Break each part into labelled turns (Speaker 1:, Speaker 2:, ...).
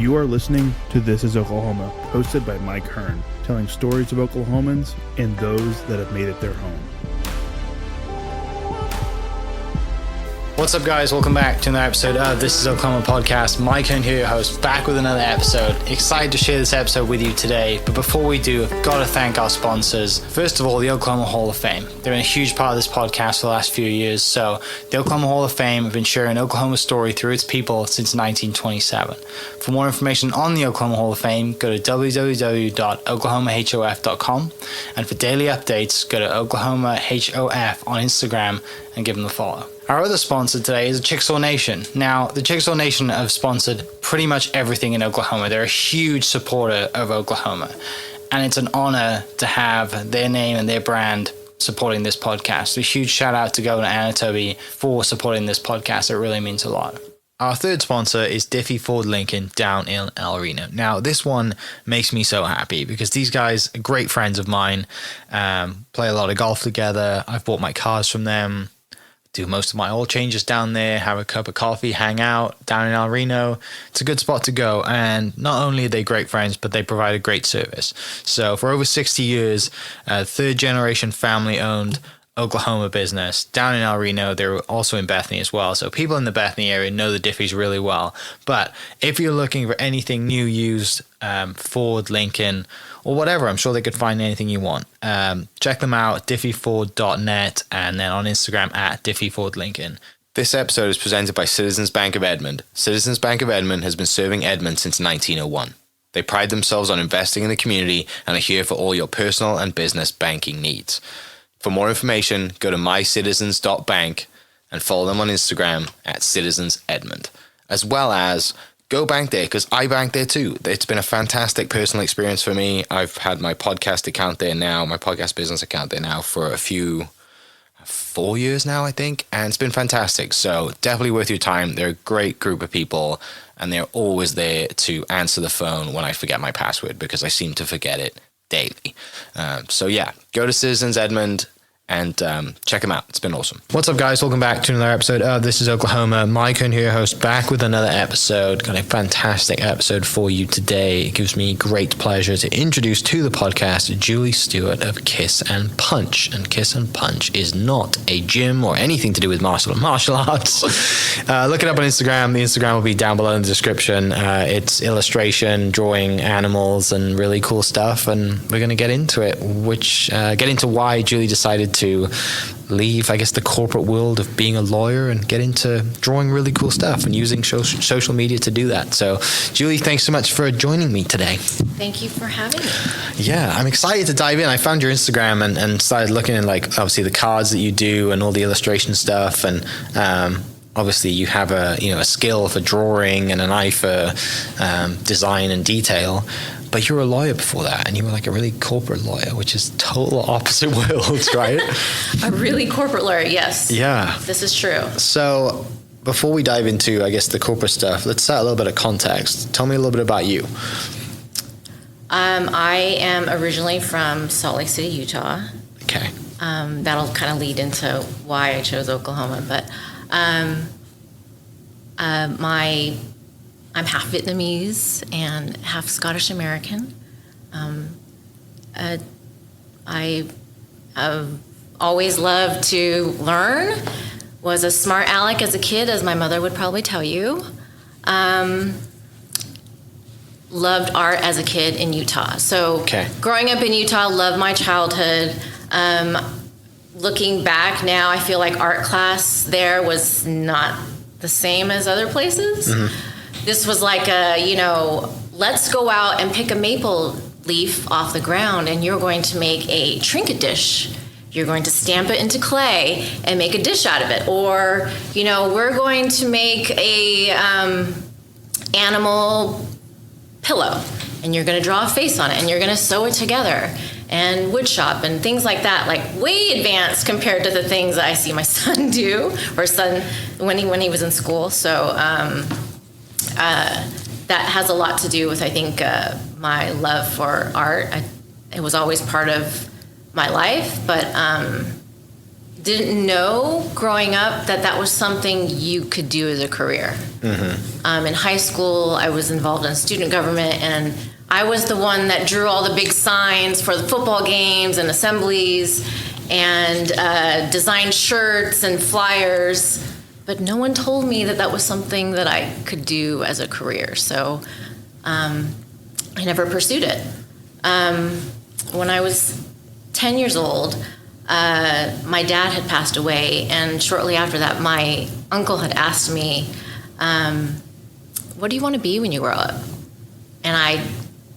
Speaker 1: You are listening to This is Oklahoma, hosted by Mike Hearn, telling stories of Oklahomans and those that have made it their home.
Speaker 2: What's up, guys? Welcome back to another episode of This is Oklahoma Podcast. Mike Hearn here, your host, back with another episode. Excited to share this episode with you today, but before we do, I've got to thank our sponsors. First of all, the Oklahoma Hall of Fame. They've been a huge part of this podcast for the last few years. So the Oklahoma Hall of Fame have been sharing Oklahoma's story through its people since 1927. For more information on the Oklahoma Hall of Fame, go to www.oklahomahof.com. And for daily updates, go to oklahomahof on Instagram and give them a follow. Our other sponsor today is Chickasaw Nation. Now, the Chickasaw Nation have sponsored pretty much everything in Oklahoma. They're a huge supporter of Oklahoma, and it's an honor to have their name and their brand supporting this podcast. A huge shout out to Governor Anatobi for supporting this podcast. It really means a lot. Our third sponsor is Diffie Ford Lincoln down in El Reno. Now, this one makes me so happy because these guys are great friends of mine, play a lot of golf together. I've bought my cars from them, do most of my oil changes down there, have a cup of coffee, hang out down in El Reno. It's a good spot to go. And not only are they great friends, but they provide a great service. So for over 60 years, third generation family owned Oklahoma business down in El Reno. They're also in Bethany as well. So people in the Bethany area know the Diffies really well. But if you're looking for anything new, used, Ford, Lincoln, or whatever, I'm sure they could find anything you want. Check them out, diffieford.net, and then on Instagram at diffiefordlincoln. This episode is presented by Citizens Bank of Edmond. Citizens Bank of Edmond has been serving Edmond since 1901. They pride themselves on investing in the community and are here for all your personal and business banking needs. For more information, go to mycitizens.bank and follow them on Instagram at Citizens Edmond, as well as go bank there, because I bank there too. It's been a fantastic personal experience for me. I've had my podcast account there now, my podcast business account there now for 4 years now, I think, and it's been fantastic. So definitely worth your time. They're a great group of people, and they're always there to answer the phone when I forget my password, because I seem to forget it daily. So yeah, go to Citizens Edmond and check them out. It's been awesome. What's up, guys? Welcome back to another episode of This is Oklahoma. Mike Hearn here, host, back with another episode. Got a fantastic episode for you today. It gives me great pleasure to introduce to the podcast Julie Stewart of Kiss and Punch. And Kiss and Punch is not a gym or anything to do with martial arts. Look it up on Instagram. The Instagram will be down below in the description. It's illustration, drawing animals, and really cool stuff. And we're going to get into it, get into why Julie decided to leave, I guess, the corporate world of being a lawyer and get into drawing really cool stuff and using social media to do that. So, Julie, thanks so much for joining me today.
Speaker 3: Thank you for having me.
Speaker 2: Yeah, I'm excited to dive in. I found your Instagram and started looking at, like, obviously the cards that you do and all the illustration stuff, and obviously you have a skill for drawing and an eye for design and detail. But you were a lawyer before that, and you were like a really corporate lawyer, which is total opposite worlds, right?
Speaker 3: A really corporate lawyer, yes.
Speaker 2: Yeah.
Speaker 3: This is true.
Speaker 2: So before we dive into, I guess, the corporate stuff, let's set a little bit of context. Tell me a little bit about you.
Speaker 3: I am originally from Salt Lake City, Utah.
Speaker 2: Okay.
Speaker 3: That'll kind of lead into why I chose Oklahoma. But I'm half Vietnamese and half Scottish American. I always loved to learn. Was a smart aleck as a kid, as my mother would probably tell you. Loved art as a kid in Utah. So Growing up in Utah, loved my childhood. Looking back now, I feel like art class there was not the same as other places. Mm-hmm. This was like let's go out and pick a maple leaf off the ground, and you're going to make a trinket dish. You're going to stamp it into clay and make a dish out of it. Or, we're going to make a animal pillow, and you're going to draw a face on it, and you're going to sew it together. And wood shop and things like that, like way advanced compared to the things I see my son do, or when he was in school. So that has a lot to do with, I think, my love for art. It was always part of my life, but didn't know growing up that was something you could do as a career. In high school, I was involved in student government, and I was the one that drew all the big signs for the football games and assemblies, and designed shirts and flyers. But no one told me that was something that I could do as a career. So I never pursued it. When I was 10 years old, my dad had passed away, and shortly after that, my uncle had asked me, what do you want to be when you grow up? And I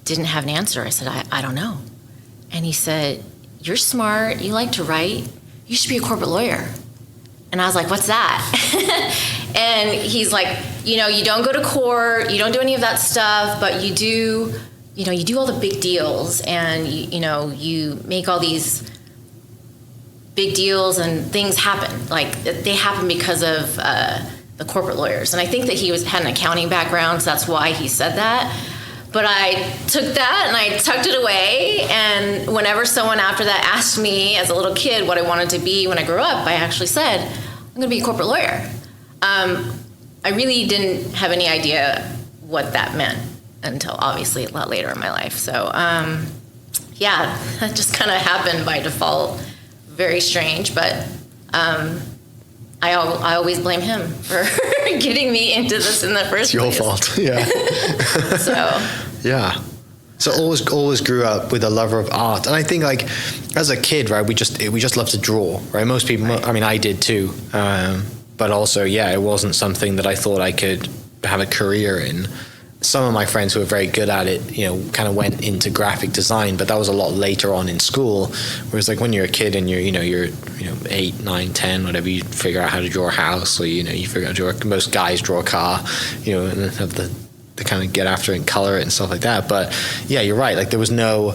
Speaker 3: didn't have an answer. I said, I don't know. And he said, you're smart, you like to write, you should be a corporate lawyer. And I was like, what's that? And he's like, you don't go to court, you don't do any of that stuff, but you do all the big deals, and you make all these big deals, and things happen. Like, they happen because of the corporate lawyers. And I think that he had an accounting background, so that's why he said that. But I took that and I tucked it away, and whenever someone after that asked me as a little kid what I wanted to be when I grew up, I actually said, I'm going to be a corporate lawyer. I really didn't have any idea what that meant until obviously a lot later in my life. So yeah, that just kind of happened by default. Very strange, but I always blame him for getting me into this in the first place.
Speaker 4: It's your fault, yeah.
Speaker 3: So
Speaker 4: yeah. So always grew up with a lover of art, and I think, like, as a kid, right, we just love to draw, right? Most people, I mean, I did too, but also, yeah, it wasn't something that I thought I could have a career in. Some of my friends who were very good at it, kind of went into graphic design, but that was a lot later on in school. Whereas, like, when you're a kid and you're 8, 9, 10, whatever, you figure out how to draw a house, or you figure out how to draw. Most guys draw a car, and have the kind of get after it and color it and stuff like that. But yeah, you're right. Like, there was no,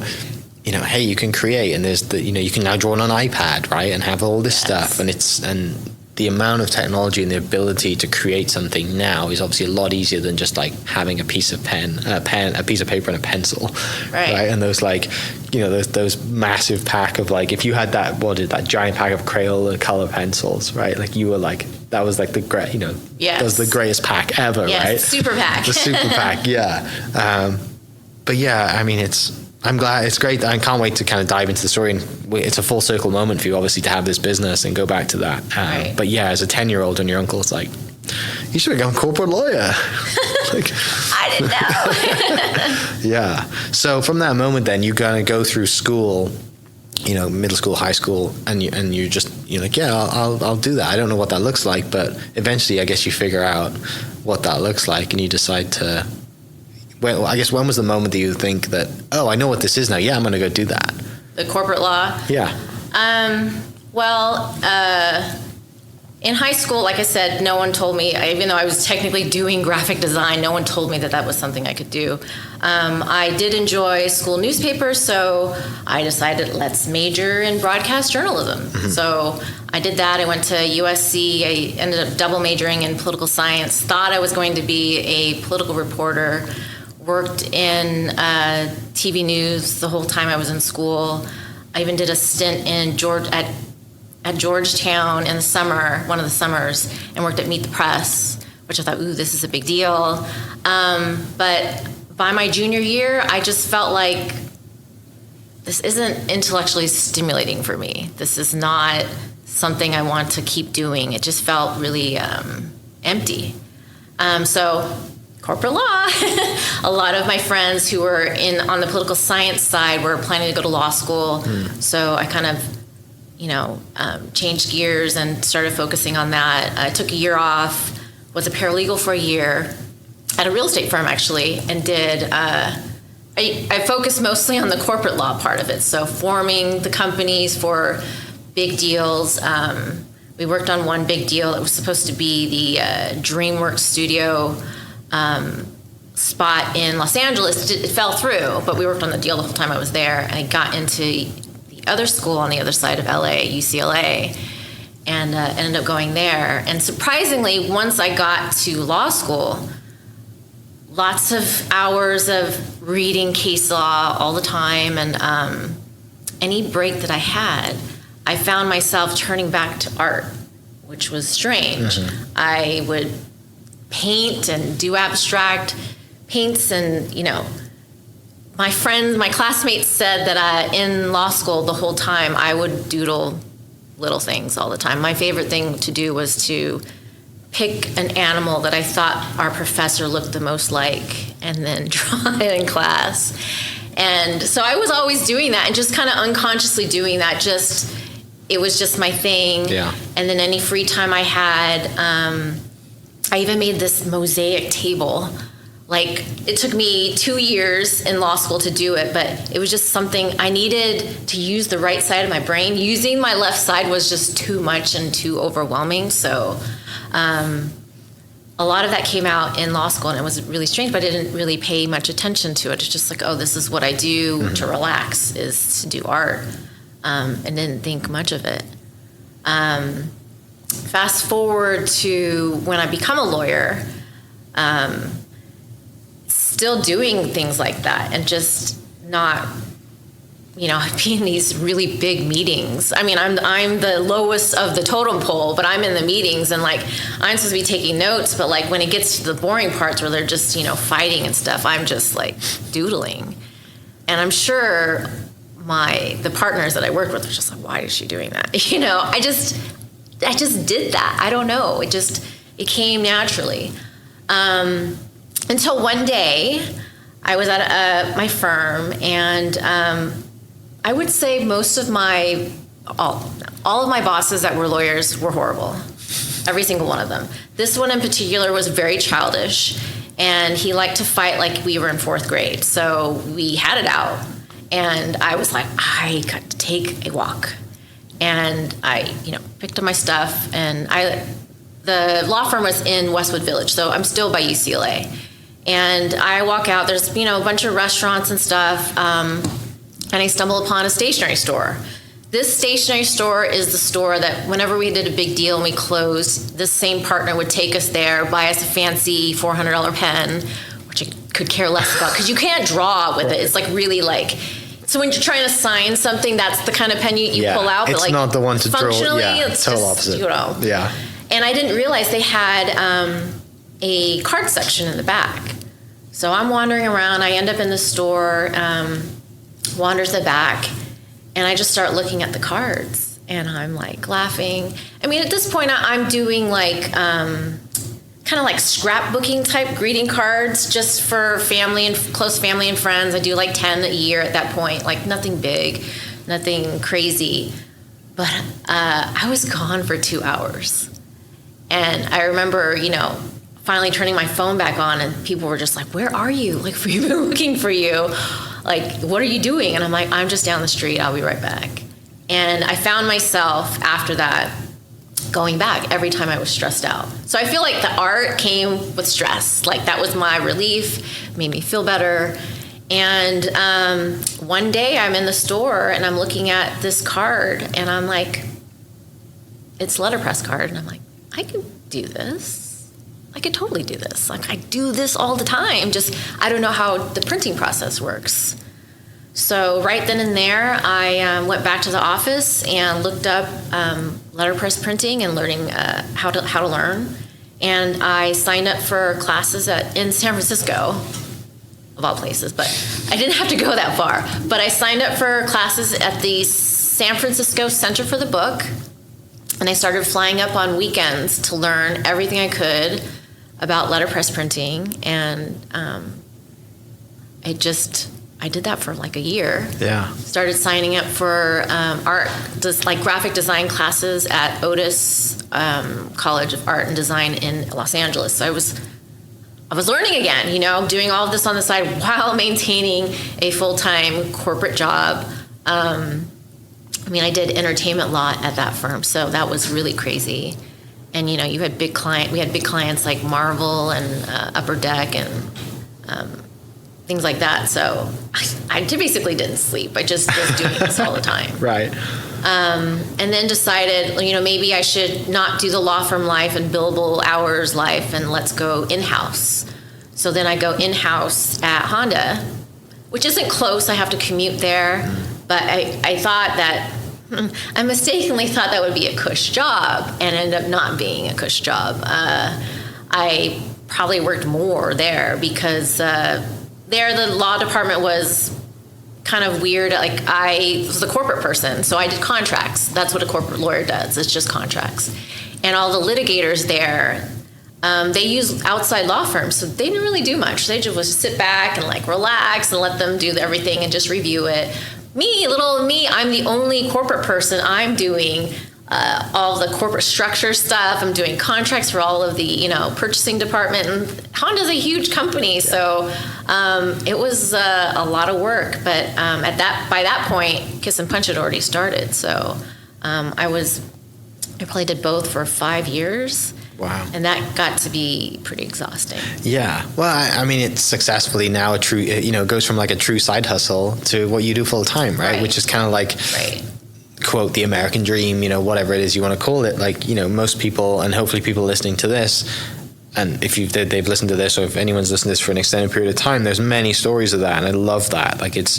Speaker 4: hey, you can create, and there's the, you can now draw on an iPad, right, and have all this stuff, and the amount of technology and the ability to create something now is obviously a lot easier than just like having a piece of a piece of paper and a pencil, right? And those, like, those massive pack of, like, if you had that giant pack of Crayola color pencils, right? Like, you were like, that was like the great, that was the greatest pack ever, right?
Speaker 3: Super pack.
Speaker 4: The super pack, yeah. But yeah, I mean, I'm glad, it's great. I can't wait to kind of dive into the story, and it's a full circle moment for you, obviously, to have this business and go back to that.
Speaker 3: Right.
Speaker 4: But yeah, as a 10-year-old, and your uncle's like, you should become a corporate lawyer. Like,
Speaker 3: I didn't know.
Speaker 4: Yeah. So from that moment, then you kind of go through school, middle school, high school, and you're like, yeah, I'll do that. I don't know what that looks like, but eventually, I guess you figure out what that looks like, and you decide to. Well, I guess when was the moment that you think that, oh, I know what this is now. Yeah, I'm going to go do that.
Speaker 3: The corporate law?
Speaker 4: Yeah.
Speaker 3: Well, in high school, like I said, no one told me, even though I was technically doing graphic design, no one told me that was something I could do. I did enjoy school newspapers, so I decided, let's major in broadcast journalism. Mm-hmm. So I did that. I went to USC. I ended up double majoring in political science, thought I was going to be a political reporter. Worked in TV news the whole time I was in school. I even did a stint at Georgetown in the summer, one of the summers, and worked at Meet the Press, which I thought, ooh, this is a big deal. But by my junior year, I just felt like this isn't intellectually stimulating for me. This is not something I want to keep doing. It just felt really empty. So corporate law. A lot of my friends who were on the political science side were planning to go to law school. So I kind of, changed gears and started focusing on that. I took a year off, was a paralegal for a year at a real estate firm, actually, and did, I focused mostly on the corporate law part of it. So forming the companies for big deals. We worked on one big deal that was supposed to be the DreamWorks studio spot in Los Angeles. It fell through, but we worked on the deal the whole time I was there. And I got into the other school on the other side of LA, UCLA, and ended up going there. And surprisingly, once I got to law school, lots of hours of reading case law all the time, and any break that I had, I found myself turning back to art, which was strange. I would paint and do abstract paints, and my friends, my classmates said that in law school the whole time I would doodle little things all the time. My favorite thing to do was to pick an animal that I thought our professor looked the most like and then draw it in class. And so I was always doing that and just kind of unconsciously doing that. It was just my thing.
Speaker 4: Yeah.
Speaker 3: And then any free time I had, I even made this mosaic table. Like, it took me 2 years in law school to do it, but it was just something I needed to use the right side of my brain. Using my left side was just too much and too overwhelming. So a lot of that came out in law school, and it was really strange, but I didn't really pay much attention to it. It's just like, oh, this is what I do to relax, is to do art, and didn't think much of it. Fast forward to when I become a lawyer, still doing things like that, and just not, being in these really big meetings. I mean, I'm the lowest of the totem pole, but I'm in the meetings, and like, I'm supposed to be taking notes, but like when it gets to the boring parts where they're just, fighting and stuff, I'm just like doodling. And I'm sure the partners that I worked with are just like, why is she doing that? I just did that. I don't know. It came naturally. Until one day I was at my firm, and I would say most of all of my bosses that were lawyers were horrible. Every single one of them. This one in particular was very childish, and he liked to fight like we were in 4th grade. So we had it out, and I was like, I got to take a walk. And I, picked up my stuff, and the law firm was in Westwood Village, so I'm still by UCLA. And I walk out, there's, a bunch of restaurants and stuff, and I stumble upon a stationery store. This stationery store is the store that whenever we did a big deal and we closed, this same partner would take us there, buy us a fancy $400 pen, which I could care less about, because you can't draw with it. It's like really like, so when you're trying to sign something, that's the kind of pen you pull out. But
Speaker 4: it's
Speaker 3: like,
Speaker 4: not the one to draw.
Speaker 3: Functionally,
Speaker 4: Yeah,
Speaker 3: it's
Speaker 4: total
Speaker 3: just,
Speaker 4: opposite. Yeah.
Speaker 3: And I didn't realize they had a card section in the back. So I'm wandering around. I end up in the store, wanders the back, and I just start looking at the cards, and I'm like laughing. I mean, at this point, I'm doing like kind of like scrapbooking type greeting cards just for family and close family and friends. I do like 10 a year at that point, like nothing big, nothing crazy. But I was gone for 2 hours. And I remember, finally turning my phone back on, and people were just like, where are you? Like, we've been looking for you. Like, what are you doing? And I'm like, I'm just down the street. I'll be right back. And I found myself after that going back every time I was stressed out. So I feel like the art came with stress. Like, that was my relief, made me feel better. And one day I'm in the store and I'm looking at this card, and I'm like, it's letterpress card. And I'm like, I can do this. I could totally do this. Like, I do this all the time. Just, I don't know how the printing process works. So right then and there, I went back to the office and looked up letterpress printing and learning how to learn. And I signed up for classes in San Francisco, of all places, but I didn't have to go that far. But I signed up for classes at the San Francisco Center for the Book, and I started flying up on weekends to learn everything I could about letterpress printing, and I did that for like a year.
Speaker 4: Yeah.
Speaker 3: Started signing up for graphic design classes at Otis College of Art and Design in Los Angeles. So I was learning again, doing all of this on the side while maintaining a full-time corporate job. I did entertainment law at that firm, so that was really crazy. And we had big clients like Marvel and Upper Deck and things like that. So I basically didn't sleep. I just was doing this all the time.
Speaker 4: Right.
Speaker 3: And then decided, maybe I should not do the law firm life and billable hours life, and let's go in-house. So then I go in-house at Honda, which isn't close. I have to commute there. But I thought that I mistakenly thought that would be a cush job and ended up not being a cush job. I probably worked more there because there the law department was kind of weird. Like, I was the corporate person, so I did contracts. That's what a corporate lawyer does. It's just contracts. And all the litigators there, they use outside law firms, so they didn't really do much. They just sit back and like relax and let them do everything and just review it. Little me, I'm the only corporate person. I'm doing all the corporate structure stuff. I'm doing contracts for all of the, purchasing department. And Honda's a huge company, so it was a lot of work. But by that point, Kiss and Punch had already started. So I probably did both for 5 years.
Speaker 4: Wow.
Speaker 3: And that got to be pretty exhausting.
Speaker 4: Yeah. Well, I mean, it's successfully now a true, it goes from like a true side hustle to what you do full time, right? Which is kind of like, quote, the American dream, whatever it is you want to call it. Like, most people, and hopefully people listening to this, and if they've listened to this, or if anyone's listened to this for an extended period of time, there's many stories of that, and I love that. Like, it's,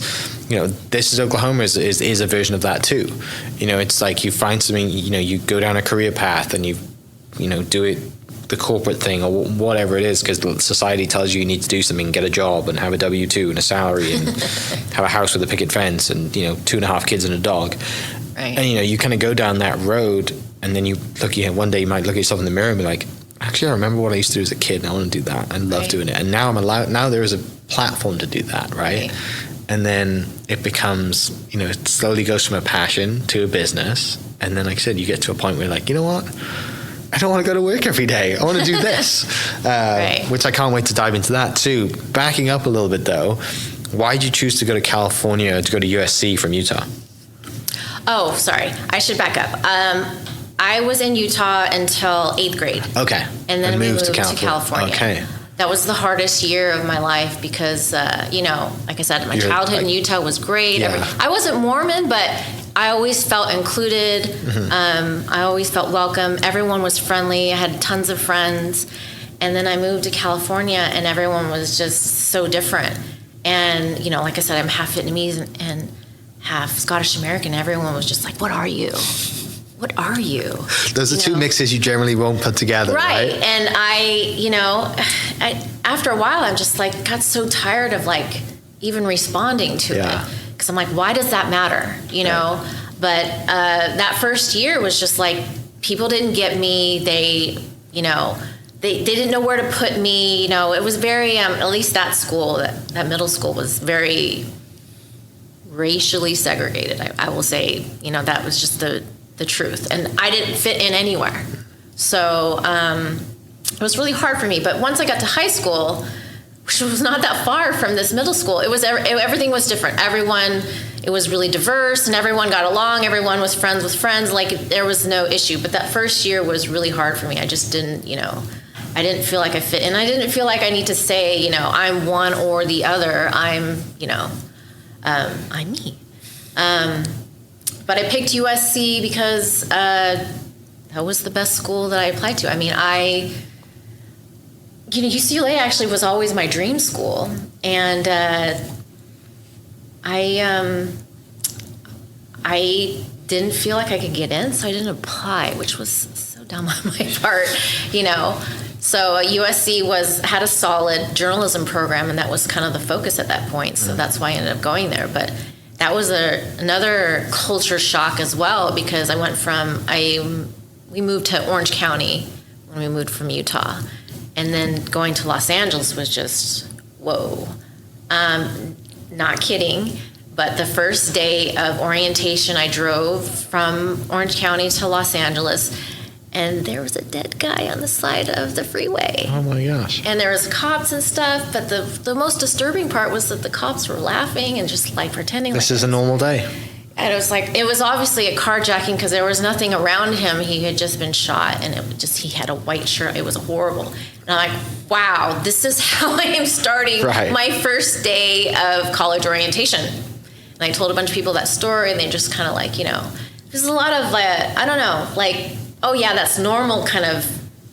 Speaker 4: This Is Oklahoma is a version of that too. It's like you find something, you go down a career path and you do it the corporate thing or whatever it is, because society tells you need to do something, get a job and have a W-2 and a salary and have a house with a picket fence and 2.5 kids and a dog.
Speaker 3: Right.
Speaker 4: And you kind of go down that road, and then one day you might look at yourself in the mirror and be like, actually, I remember what I used to do as a kid, and I want to do that. I love doing it, and now now there is a platform to do that, right? And then it becomes, it slowly goes from a passion to a business, and then, like I said, you get to a point where you're like, you know what? I don't want to go to work every day. I want to do this, which I can't wait to dive into that too. Backing up a little bit though, why did you choose to go to California, to go to USC from Utah?
Speaker 3: Oh, sorry. I should back up. I was in Utah until 8th grade.
Speaker 4: Okay.
Speaker 3: And then we moved to California.
Speaker 4: Okay.
Speaker 3: That was the hardest year of my life because, like I said, my childhood in Utah was great.
Speaker 4: Yeah.
Speaker 3: I wasn't Mormon, but I always felt included. Mm-hmm. I always felt welcome. Everyone was friendly. I had tons of friends. And then I moved to California, and everyone was just so different. And, like I said, I'm half Vietnamese and half Scottish American. Everyone was just like, what are you? What are you?
Speaker 4: Those are two mixes you generally won't put together, right?
Speaker 3: And I after a while, I'm just like, got so tired of like even responding to it. Because I'm like, why does that matter? But that first year was just like, people didn't get me. They didn't know where to put me. It was very, at least that school, that middle school was very racially segregated. I will say, that was just the truth. And I didn't fit in anywhere. So it was really hard for me. But once I got to high school, which was not that far from this middle school, everything was different. It was really diverse, and everyone got along. Everyone was friends with friends. Like, there was no issue. But that first year was really hard for me. I just didn't, I didn't feel like I fit. And I didn't feel like I need to say, I'm one or the other. I'm me. But I picked USC because that was the best school that I applied to. I mean, UCLA actually was always my dream school. And I didn't feel like I could get in, so I didn't apply, which was so dumb on my part, So USC had a solid journalism program, and that was kind of the focus at that point. So that's why I ended up going there. But that was another culture shock as well, because I went we moved to Orange County when we moved from Utah. And then going to Los Angeles was just, whoa. Not kidding. But the first day of orientation, I drove from Orange County to Los Angeles, and there was a dead guy on the side of the freeway.
Speaker 4: Oh my gosh.
Speaker 3: And there was cops and stuff, but the most disturbing part was that the cops were laughing and just like pretending
Speaker 4: this is a normal day.
Speaker 3: And it was obviously a carjacking because there was nothing around him. He had just been shot, and he had a white shirt. It was horrible. And I'm like, wow, this is how I am starting my first day of college orientation. And I told a bunch of people that story, and they just kind of like, there's a lot of, I don't know, like, oh yeah, that's normal kind of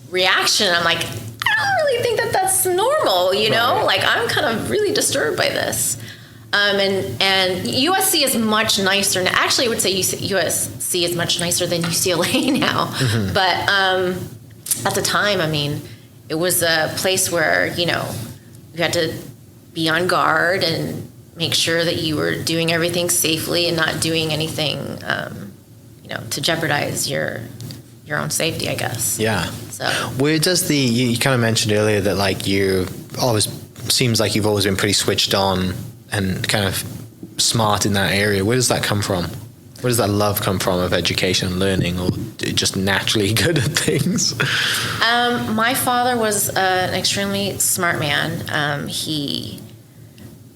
Speaker 3: reaction. I'm like, I don't really think that that's normal, Like, I'm kind of really disturbed by this. And USC is much nicer. Now. Actually, I would say USC is much nicer than UCLA now. But at the time, I mean, it was a place where, you had to be on guard and make sure that you were doing everything safely and not doing anything, to jeopardize your own safety, I guess.
Speaker 4: Yeah.
Speaker 3: So
Speaker 4: where does you kind of mentioned earlier that like you always seems like you've always been pretty switched on and kind of smart in that area. Where does that come from? Where does that love come from of education and learning, or just naturally good at things?
Speaker 3: My father was an extremely smart man.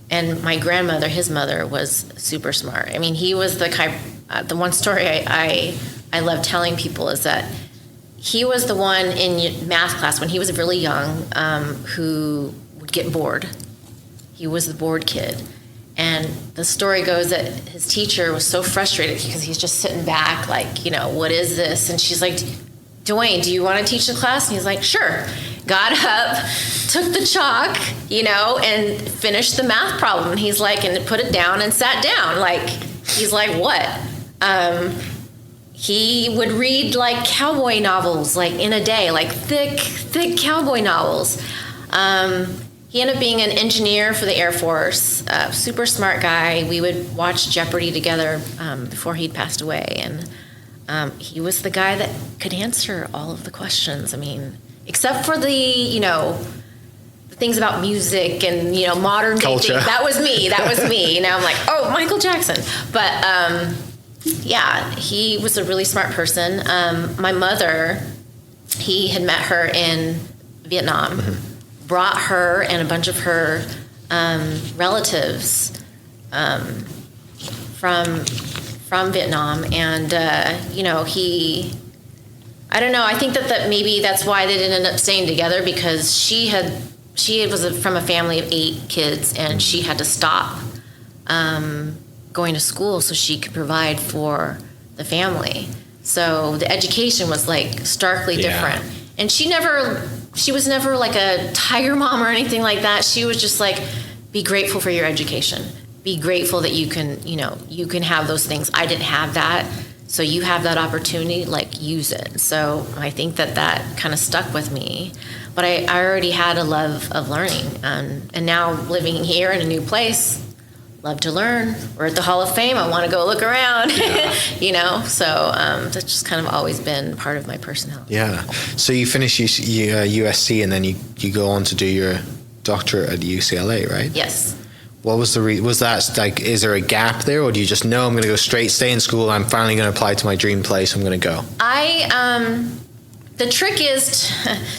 Speaker 3: And my grandmother, his mother, was super smart. I mean, he was the one story I love telling people is that he was the one in math class when he was really young who would get bored. He was the bored kid. And the story goes that his teacher was so frustrated because he's just sitting back like, what is this? And she's like, Dwayne, do you want to teach the class? And he's like, sure. Got up, took the chalk, and finished the math problem. And he's like, and put it down and sat down. Like, he's like, what? He would read like cowboy novels, like in a day, like thick cowboy novels. He ended up being an engineer for the Air Force, super smart guy. We would watch Jeopardy together before he'd passed away. And he was the guy that could answer all of the questions. I mean, except for the things about music and, modern day
Speaker 4: culture.
Speaker 3: Things. That was me. Now I'm like, oh, Michael Jackson. But, yeah, he was a really smart person. My mother, he had met her in Vietnam, brought her and a bunch of her relatives from Vietnam. And, I don't know. I think that maybe that's why they didn't end up staying together, because she was from a family of 8 kids, and she had to stop going to school so she could provide for the family. So the education was like starkly different. And she was never like a tiger mom or anything like that. She was just like, be grateful for your education. Be grateful that you can have those things. I didn't have that. So you have that opportunity, like, use it. So I think that kind of stuck with me. But I already had a love of learning. And now living here in a new place, love to learn. We're at the Hall of Fame. I want to go look around, So that's just kind of always been part of my personality.
Speaker 4: Yeah. So you finish USC and then you go on to do your doctorate at UCLA, right?
Speaker 3: Yes.
Speaker 4: What was was that like, is there a gap there, or do you just know I'm going to go stay in school, I'm finally going to apply to my dream place, I'm going to go?
Speaker 3: The trick is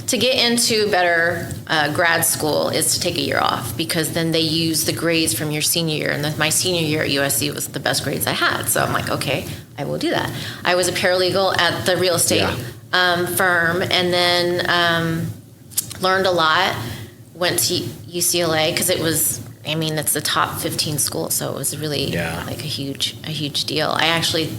Speaker 3: to get into better grad school is to take a year off, because then they use the grades from your senior year. And my senior year at USC was the best grades I had. So I'm like, okay, I will do that. I was a paralegal at the real estate firm, and then learned a lot. Went to UCLA because it's the top 15 school. So it was really like a huge deal. I actually,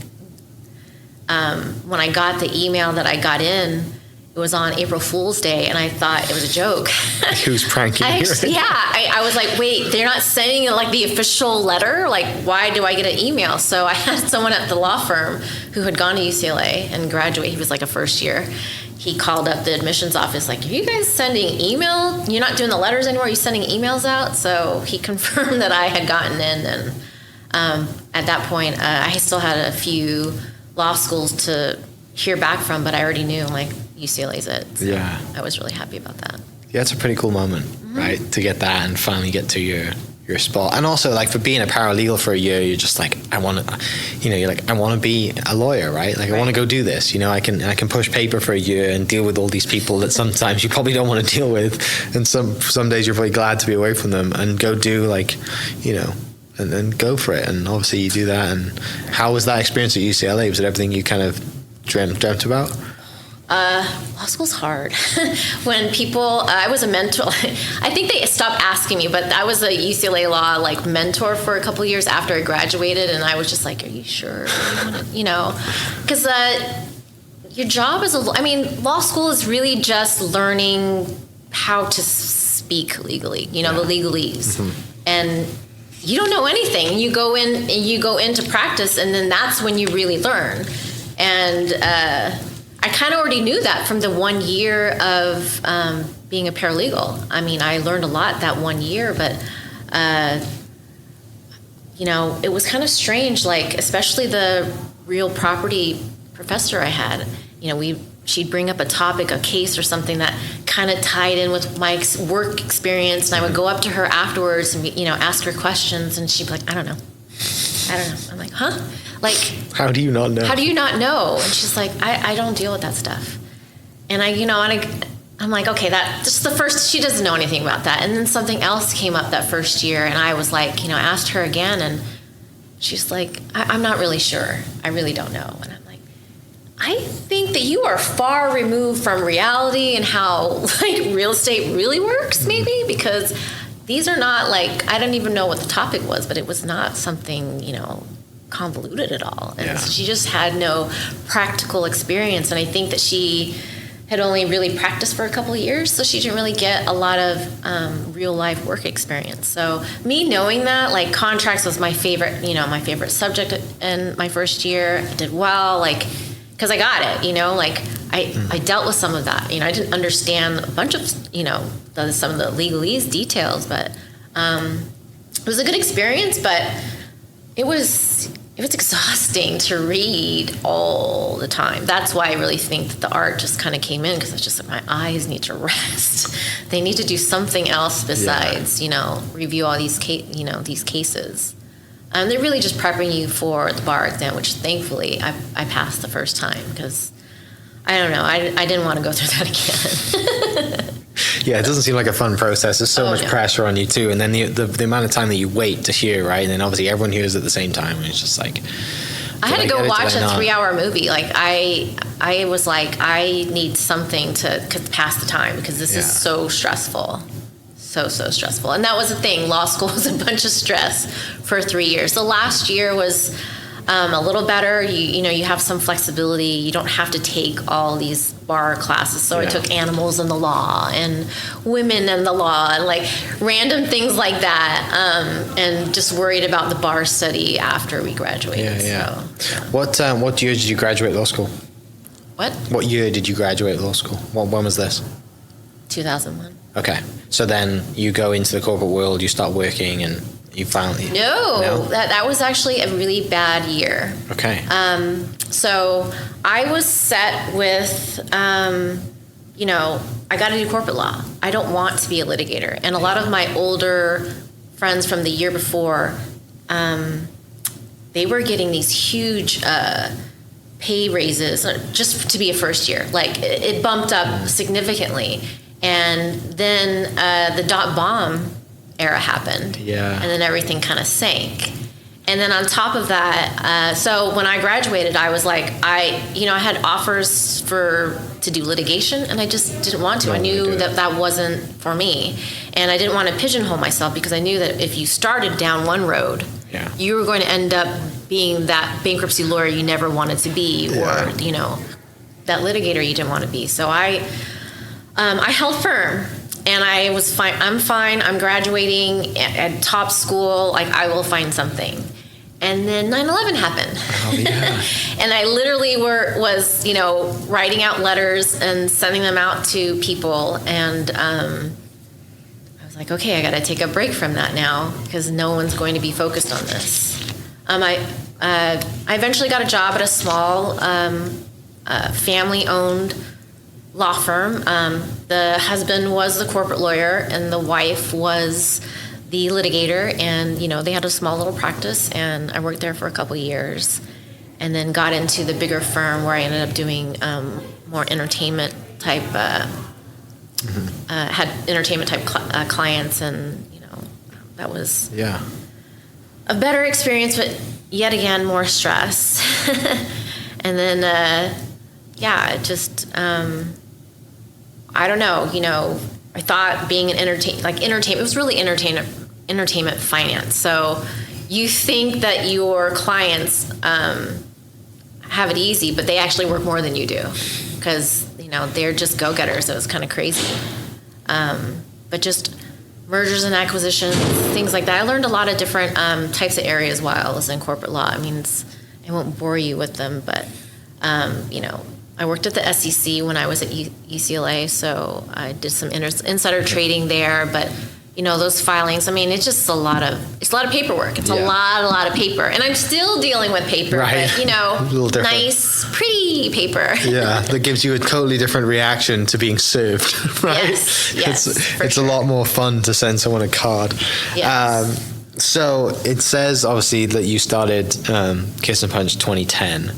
Speaker 3: when I got the email that I got in, it was on April Fool's Day, and I thought it was a joke.
Speaker 4: Who's pranking you?
Speaker 3: I was like, wait, they're not sending like the official letter? Like, why do I get an email? So I had someone at the law firm who had gone to UCLA and graduated. He was like a first year. He called up the admissions office, like, are you guys sending email? You're not doing the letters anymore? Are you sending emails out? So he confirmed that I had gotten in, and at that point, I still had a few law schools to hear back from, but I already knew, like, UCLA's it. So I was really happy about that.
Speaker 4: Yeah, it's a pretty cool moment, right? To get that and finally get to your spot. And also, like, for being a paralegal for a year, you're just like, I want to be a lawyer, right? Like, I want to go do this. I can push paper for a year and deal with all these people that sometimes you probably don't want to deal with, and some days you're probably glad to be away from them, and go do, like, and then go for it. And obviously you do that. And how was that experience at UCLA? Was it everything you kind of dreamt about?
Speaker 3: Law school's hard. When people, I was a mentor. I think they stopped asking me, but I was a UCLA law like mentor for a couple of years after I graduated, and I was just like, "Are you sure? Because your job is law school is really just learning how to speak legally. The legalese, and you don't know anything. You go into practice, and then that's when you really learn. And I kind of already knew that from the 1 year of being a paralegal. I mean, I learned a lot that 1 year, but it was kind of strange. Like, especially the real property professor I had. She'd bring up a topic, a case or something that kind of tied in with my work experience, and I would go up to her afterwards and ask her questions, and she'd be like, I don't know. I'm like, huh? Like,
Speaker 4: how do you not know?
Speaker 3: How do you not know? And she's like, I don't deal with that stuff. And I'm like, okay, that just the first, she doesn't know anything about that. And then something else came up that first year, and I was like, asked her again, and she's like, I'm not really sure. I really don't know. And I'm like, I think that you are far removed from reality and how real estate really works, maybe, because these are not I don't even know what the topic was, but it was not something, convoluted at all. And she just had no practical experience. And I think that she had only really practiced for a couple of years, so she didn't really get a lot of real life work experience. So me knowing that, contracts was my favorite, my favorite subject in my first year. I did well, because I got it, I dealt with some of that. I didn't understand a bunch of, some of the legalese details, but it was a good experience, but it was exhausting to read all the time. That's why I really think that the art just kind of came in, because it's just my eyes need to rest. They need to do something else besides, review all these these cases. They're really just prepping you for the bar exam, which thankfully I passed the first time, because I don't know, I didn't want to go through that again.
Speaker 4: Yeah, it doesn't seem like a fun process. There's so much pressure on you too, and then the amount of time that you wait to hear, right? And then obviously everyone hears at the same time, and it's just like,
Speaker 3: I had to go watch a 3-hour movie. I was like, I need something to pass the time, because this is so stressful. So stressful. And that was the thing. Law school was a bunch of stress for 3 years. The last year was a little better. You have some flexibility. You don't have to take all these bar classes. So I took animals in the law and women in the law and random things like that, and just worried about the bar study after we graduated. So.
Speaker 4: What year did you graduate law school? What year did you graduate law school? When was this?
Speaker 3: 2001.
Speaker 4: Okay. So then you go into the corporate world, you start working, and you finally...
Speaker 3: No? That was actually a really bad year.
Speaker 4: Okay.
Speaker 3: So I was set with, I got to do corporate law. I don't want to be a litigator. And a lot of my older friends from the year before, they were getting these huge pay raises just to be a first year. It bumped up significantly. And then the .bomb era happened. Yeah. And then everything kind of sank. And then on top of that, so when I graduated, I was like, I had offers to do litigation, and I just didn't want to. I knew that wasn't for me. And I didn't want to pigeonhole myself, because I knew that if you started down one road, you were going to end up being that bankruptcy lawyer you never wanted to be, or, that litigator you didn't want to be. So I held firm, and I was fine. I'm fine. I'm graduating at top school. I will find something. And then 9/11 happened. Oh, yeah. And I literally was writing out letters and sending them out to people. And I was like, okay, I got to take a break from that now, because no one's going to be focused on this. I eventually got a job at a small family-owned law firm. The husband was the corporate lawyer, and the wife was the litigator, and they had a small little practice, and I worked there for a couple years, and then got into the bigger firm where I ended up doing more entertainment type had entertainment type clients, and that was a better experience, but yet again more stress. And then it just I don't know, I thought being an entertainment, it was really entertainment finance. So you think that your clients have it easy, but they actually work more than you do, because they're just go-getters. So it was kind of crazy. But just mergers and acquisitions, things like that. I learned a lot of different types of areas while I was in corporate law. I mean, I won't bore you with them, but, I worked at the SEC when I was at UCLA, so I did some insider trading there, but those filings, I mean, it's just a lot of paperwork. It's a lot of paper. And I'm still dealing with paper,
Speaker 4: right.
Speaker 3: but,
Speaker 4: A little different.
Speaker 3: Nice, pretty paper.
Speaker 4: Yeah, that gives you a totally different reaction to being served, right?
Speaker 3: Yes,
Speaker 4: it's a lot more fun to send someone a card.
Speaker 3: Yes.
Speaker 4: So it says, obviously, that you started Kiss and Punch 2010.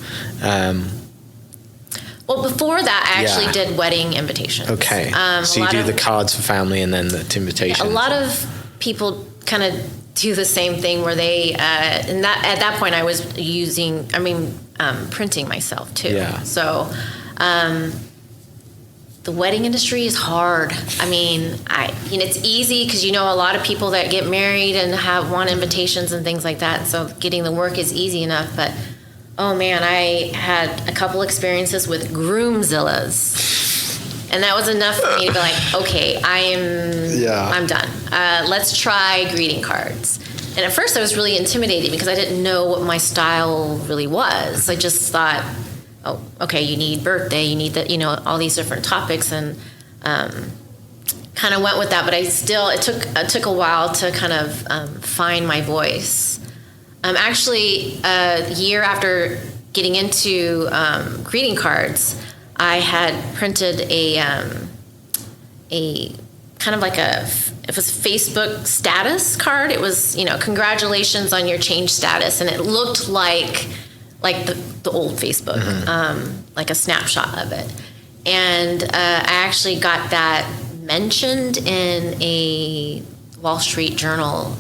Speaker 3: Well, before that, I actually did wedding invitations.
Speaker 4: Okay. So you do the cards for family and then the invitations.
Speaker 3: A lot of people kind of do the same thing where they, at that point I was printing myself too.
Speaker 4: Yeah.
Speaker 3: So, the wedding industry is hard. I mean, it's easy because a lot of people that get married and want invitations and things like that. So getting the work is easy enough, but oh man, I had a couple experiences with groomzillas, and that was enough for me to be like, okay, I'm done. Let's try greeting cards. And at first I was really intimidated because I didn't know what my style really was. I just thought, oh, okay, you need birthday, you need all these different topics, and kind of went with that. But it took a while to kind of find my voice. Actually, a year after getting into greeting cards, I had printed a kind of like it was Facebook status card. It was, congratulations on your change status, and it looked like the old Facebook, like a snapshot of it. And I actually got that mentioned in a Wall Street Journal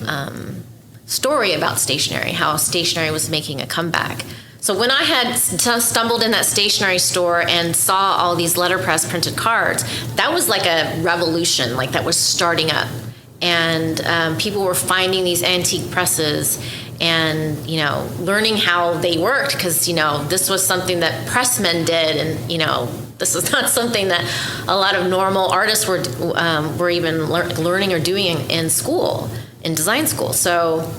Speaker 3: story about stationery, how stationery was making a comeback. So when I had stumbled in that stationery store and saw all these letterpress printed cards, that was like a revolution, like that was starting up. And people were finding these antique presses and, learning how they worked, because, this was something that pressmen did, and, this was not something that a lot of normal artists were even learning or doing in school. In design school. So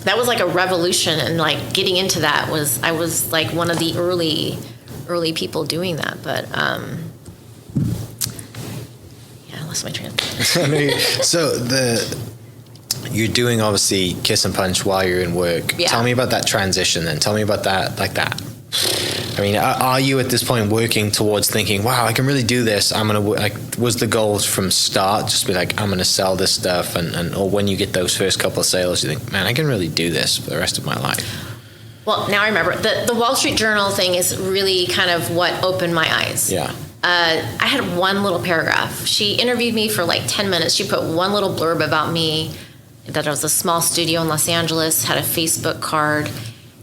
Speaker 3: that was like a revolution, and like getting into that I was like one of the early people doing that. But I lost my train of thought.
Speaker 4: So you're doing obviously Kiss and Punch while you're in work.
Speaker 3: Yeah.
Speaker 4: Tell me about that transition then. Tell me about that, like that. I mean, are you at this point working towards thinking, wow, I can really do this? Was the goal from start just be like, I'm going to sell this stuff, or when you get those first couple of sales, you think, man, I can really do this for the rest of my life?
Speaker 3: Well, now I remember the Wall Street Journal thing is really kind of what opened my eyes.
Speaker 4: Yeah.
Speaker 3: I had one little paragraph. She interviewed me for like 10 minutes. She put one little blurb about me, that I was a small studio in Los Angeles, had a Facebook card.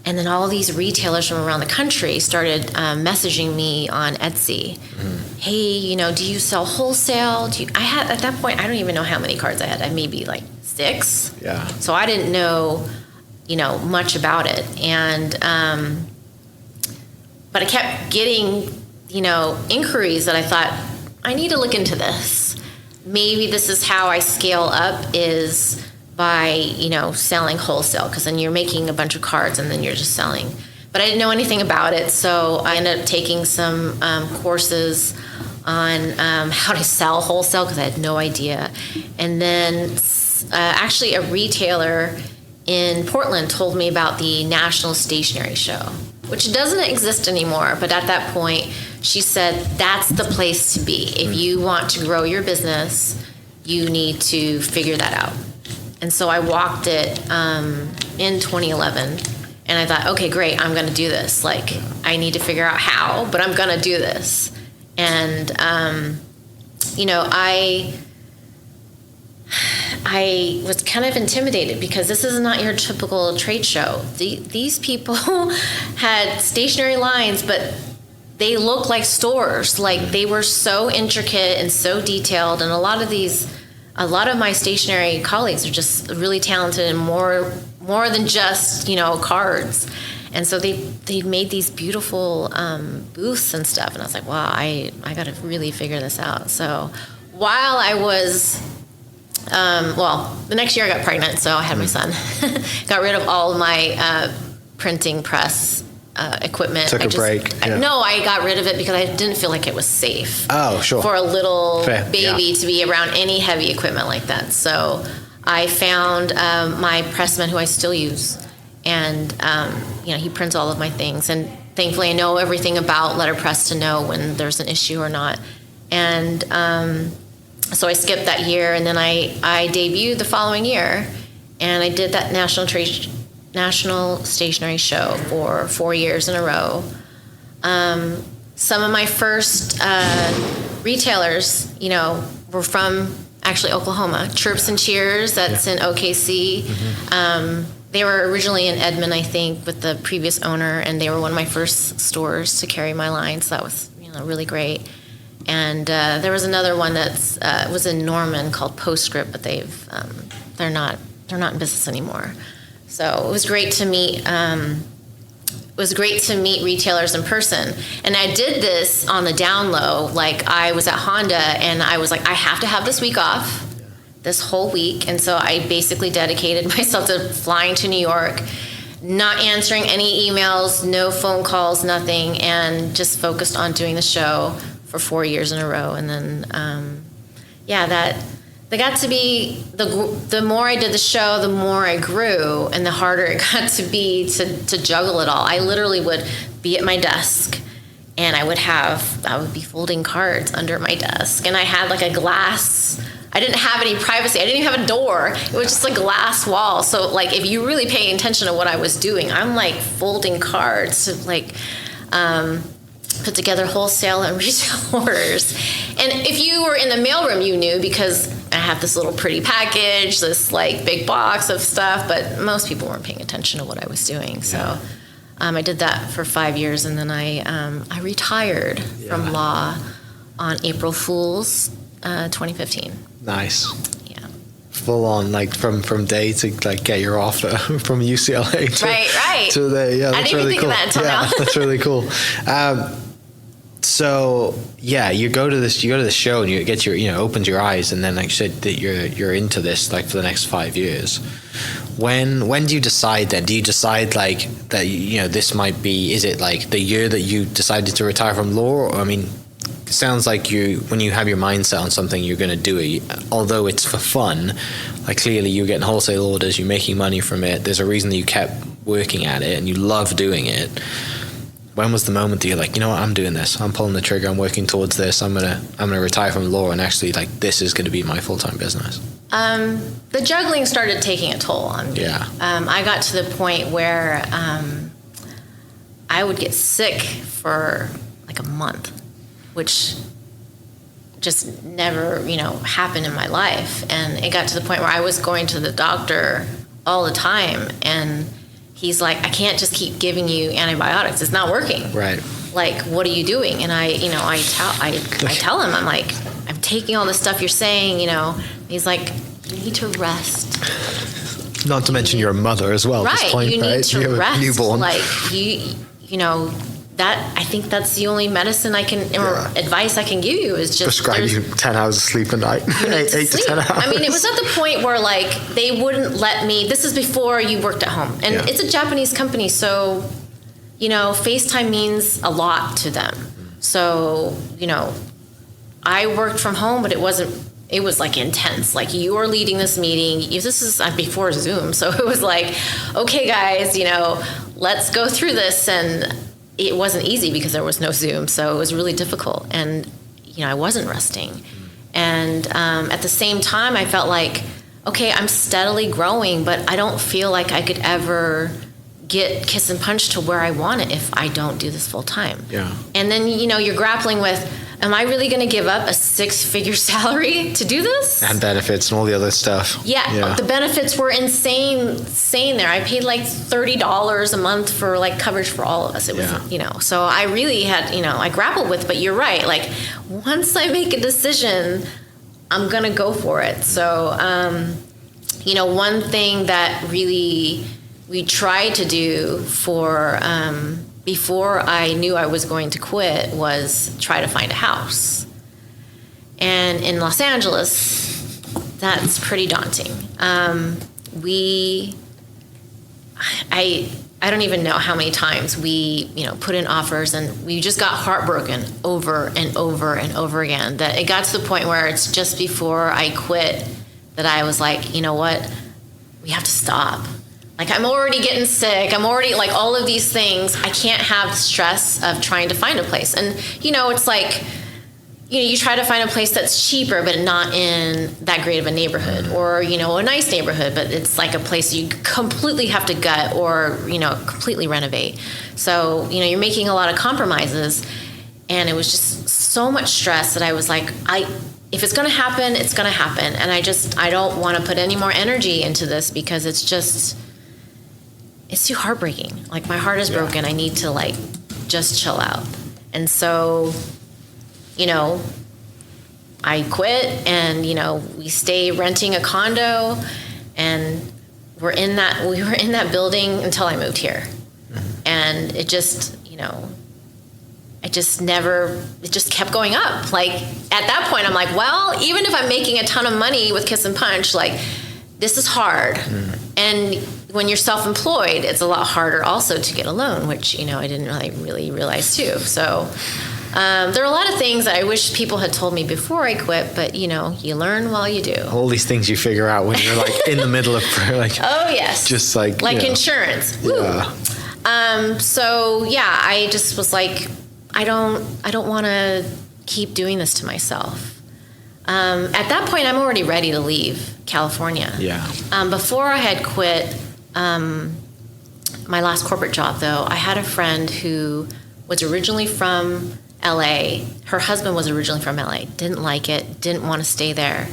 Speaker 3: And then all these retailers from around the country started messaging me on Etsy. Hey, do you sell wholesale? I had, at that point, I don't even know how many cards I had. I maybe like 6.
Speaker 4: Yeah.
Speaker 3: So I didn't know, much about it. And, but I kept getting, inquiries that I thought, I need to look into this. Maybe this is how I scale up, is by, selling wholesale, because then you're making a bunch of cards and then you're just selling. But I didn't know anything about it, so I ended up taking some courses on how to sell wholesale, because I had no idea. And then actually a retailer in Portland told me about the National Stationery Show, which doesn't exist anymore. But at that point, she said, that's the place to be. If you want to grow your business, you need to figure that out. And so I walked it in 2011, and I thought, okay, great, I'm going to do this. Like, I need to figure out how, but I'm going to do this. And, I was kind of intimidated, because this is not your typical trade show. These people had stationary lines, but they look like stores. Like, they were so intricate and so detailed, and a lot of my stationery colleagues are just really talented and more than just, cards. And so they made these beautiful booths and stuff. And I was like, wow, I got to really figure this out. So while I was Well, the next year I got pregnant, so I had my son. Got rid of all of my printing press equipment.
Speaker 4: Took a break. Yeah.
Speaker 3: No, I got rid of it because I didn't feel like it was safe.
Speaker 4: Oh, sure.
Speaker 3: For a little
Speaker 4: Fair,
Speaker 3: baby to be around any heavy equipment like that. So I found my pressman who I still use, and he prints all of my things. And thankfully, I know everything about letterpress to know when there's an issue or not. And so I skipped that year, and then I debuted the following year, and I did that National Stationery Show for 4 years in a row. Some of my first retailers, were from actually Oklahoma. Chirps and Cheers, that's in OKC.
Speaker 4: Mm-hmm.
Speaker 3: They were originally in Edmond, I think, with the previous owner, and they were one of my first stores to carry my line, so that was really great. And there was another one that's was in Norman called Postscript, but they're not in business anymore. So it was great to meet. Retailers in person, and I did this on the down low. Like, I was at Honda, and I was like, I have to have this week off, this whole week, and so I basically dedicated myself to flying to New York, not answering any emails, no phone calls, nothing, and just focused on doing the show for 4 years in a row. And then, they got to be, the more I did the show, the more I grew, and the harder it got to be to juggle it all. I literally would be at my desk, and I would be folding cards under my desk, and I had like a glass. I didn't have any privacy. I didn't even have a door. It was just a glass wall. So, like, if you really pay attention to what I was doing, I'm like folding cards to put together wholesale and retail orders. And if you were in the mailroom, you knew, because I have this little pretty package, this like big box of stuff, but most people weren't paying attention to what I was doing. So I did that for 5 years, and then I retired from law on April Fool's 2015.
Speaker 4: Nice.
Speaker 3: Yeah.
Speaker 4: Full on, like from day to like get your offer from UCLA to,
Speaker 3: right.
Speaker 4: to there. Yeah, that's
Speaker 3: I didn't
Speaker 4: really
Speaker 3: even think
Speaker 4: cool.
Speaker 3: of that until now.
Speaker 4: That's really cool. So yeah, you go to this show, and you get opens your eyes, and then like you said that you're into this like for the next 5 years. When do you decide then? Do you decide like that this might be, is it like the year that you decided to retire from law? Or, I mean, it sounds like when you have your mindset on something, you're going to do it, although it's for fun. Like, clearly you're getting wholesale orders, you're making money from it, there's a reason that you kept working at it and you love doing it. When was the moment that you're like, you know what, I'm doing this, I'm pulling the trigger, I'm working towards this, I'm gonna retire from law, and actually like this is going to be my full-time business?
Speaker 3: The juggling started taking a toll on me.
Speaker 4: Yeah.
Speaker 3: I got to the point where I would get sick for like a month, which just never, happened in my life. And it got to the point where I was going to the doctor all the time, and he's like, I can't just keep giving you antibiotics. It's not working.
Speaker 4: Right.
Speaker 3: Like, what are you doing? And I tell him, I'm like, I'm taking all the stuff you're saying, He's like, you need to rest.
Speaker 4: Not to mention you're a mother as well.
Speaker 3: Right.
Speaker 4: At this point,
Speaker 3: you need to
Speaker 4: you're
Speaker 3: rest.
Speaker 4: Newborn.
Speaker 3: Like, that, I think that's the only medicine I can, or advice I can give you, is just
Speaker 4: prescribe you 10 hours of sleep a night. 8 to 10 hours.
Speaker 3: I mean, it was at the point where like they wouldn't let me. This is before you worked at home, and it's a Japanese company, so FaceTime means a lot to them. So I worked from home, but it wasn't. It was like intense. Like, you are leading this meeting. This is before Zoom, so it was like, okay, guys, let's go through this. And it wasn't easy because there was no Zoom, so it was really difficult. And I wasn't resting. And at the same time, I felt like, okay, I'm steadily growing, but I don't feel like I could ever get kiss and punch to where I want it if I don't do this full time.
Speaker 4: Yeah.
Speaker 3: And then you're grappling with, am I really going to give up a 6-figure salary to do this? And
Speaker 4: benefits and all the other stuff.
Speaker 3: Yeah. The benefits were insane there. I paid like $30 a month for like coverage for all of us. It was, so I really had, I grappled with, but you're right. Like, once I make a decision, I'm going to go for it. So, one thing that really we tried to do for, before I knew I was going to quit, was try to find a house. And in Los Angeles, that's pretty daunting. I don't even know how many times we, put in offers, and we just got heartbroken over and over and over again. That it got to the point where it's just before I quit that I was like, you know what, we have to stop. Like, I'm already getting sick. I'm already, like, all of these things. I can't have the stress of trying to find a place. And, it's like, you try to find a place that's cheaper, but not in that great of a neighborhood, or, a nice neighborhood, but it's like a place you completely have to gut or, completely renovate. So, you're making a lot of compromises, and it was just so much stress that I was like, if it's going to happen, it's going to happen. And I don't want to put any more energy into this because it's too heartbreaking. Like, my heart is broken. I need to, like, just chill out. And so, I quit, and, we stay renting a condo, and we were in that building until I moved here. And it just, it just kept going up. Like, at that point, I'm like, well, even if I'm making a ton of money with Kiss and Punch, like, this is hard. And when you're self-employed, it's a lot harder also to get a loan, which, I didn't really realize too. So there are a lot of things that I wish people had told me before I quit, but, you learn while you do.
Speaker 4: All these things you figure out when you're, like, in the middle of, like...
Speaker 3: Oh, yes.
Speaker 4: Just, like...
Speaker 3: insurance.
Speaker 4: Yeah.
Speaker 3: So, yeah, I just was like, I don't want to keep doing this to myself. At that point, I'm already ready to leave California.
Speaker 4: Yeah.
Speaker 3: Before I had quit my last corporate job, though, I had a friend who was originally from LA. Her husband was originally from LA. Didn't like it. Didn't want to stay there.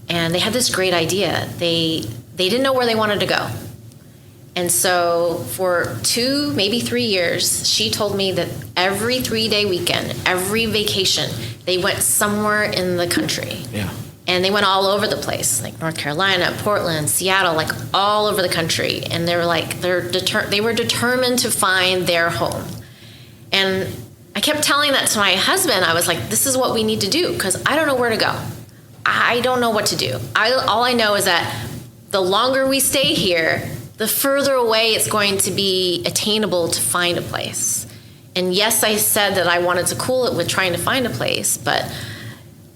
Speaker 3: And they had this great idea. They didn't know where they wanted to go. And so for 2, maybe 3 years, she told me that every 3-day weekend, every vacation, they went somewhere in the country.
Speaker 4: Yeah.
Speaker 3: And they went all over the place, like North Carolina, Portland, Seattle, like all over the country. And they were like, they were determined to find their home. And I kept telling that to my husband. I was like, this is what we need to do, because I don't know where to go. I don't know what to do. All I know is that the longer we stay here, the further away it's going to be attainable to find a place. And yes, I said that I wanted to cool it with trying to find a place, but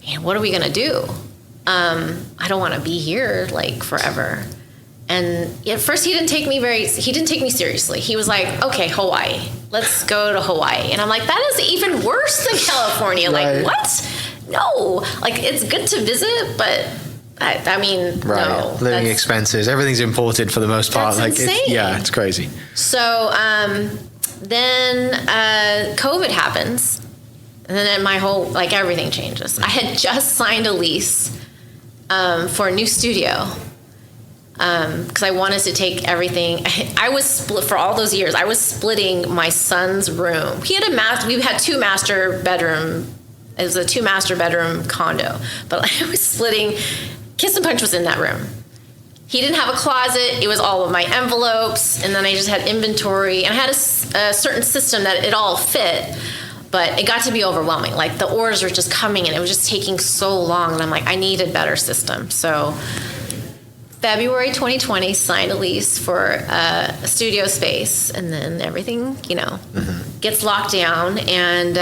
Speaker 3: man, what are we going to do? I don't want to be here like forever. And at first he didn't take me seriously. He was like, okay, Hawaii, let's go to Hawaii. And I'm like, that is even worse than California.
Speaker 4: Right.
Speaker 3: Like, what? No, like, it's good to visit, but I mean,
Speaker 4: right.
Speaker 3: No.
Speaker 4: Living expenses, everything's imported for the most part.
Speaker 3: That's
Speaker 4: like,
Speaker 3: insane.
Speaker 4: It's crazy.
Speaker 3: So then COVID happens, and then my whole, like, everything changes. I had just signed a lease for a new studio because I wanted to take everything. I was split for all those years. I was splitting my son's room. We had 2 master bedroom. It was a 2 master bedroom condo, but I was splitting. Kiss and Punch was in that room. He didn't have a closet. It was all of my envelopes, and then I just had inventory, and I had a certain system that it all fit, but it got to be overwhelming. Like, the orders were just coming, and it was just taking so long, and I'm like, I need a better system. So February 2020, signed a lease for a studio space, and then everything, gets locked down, and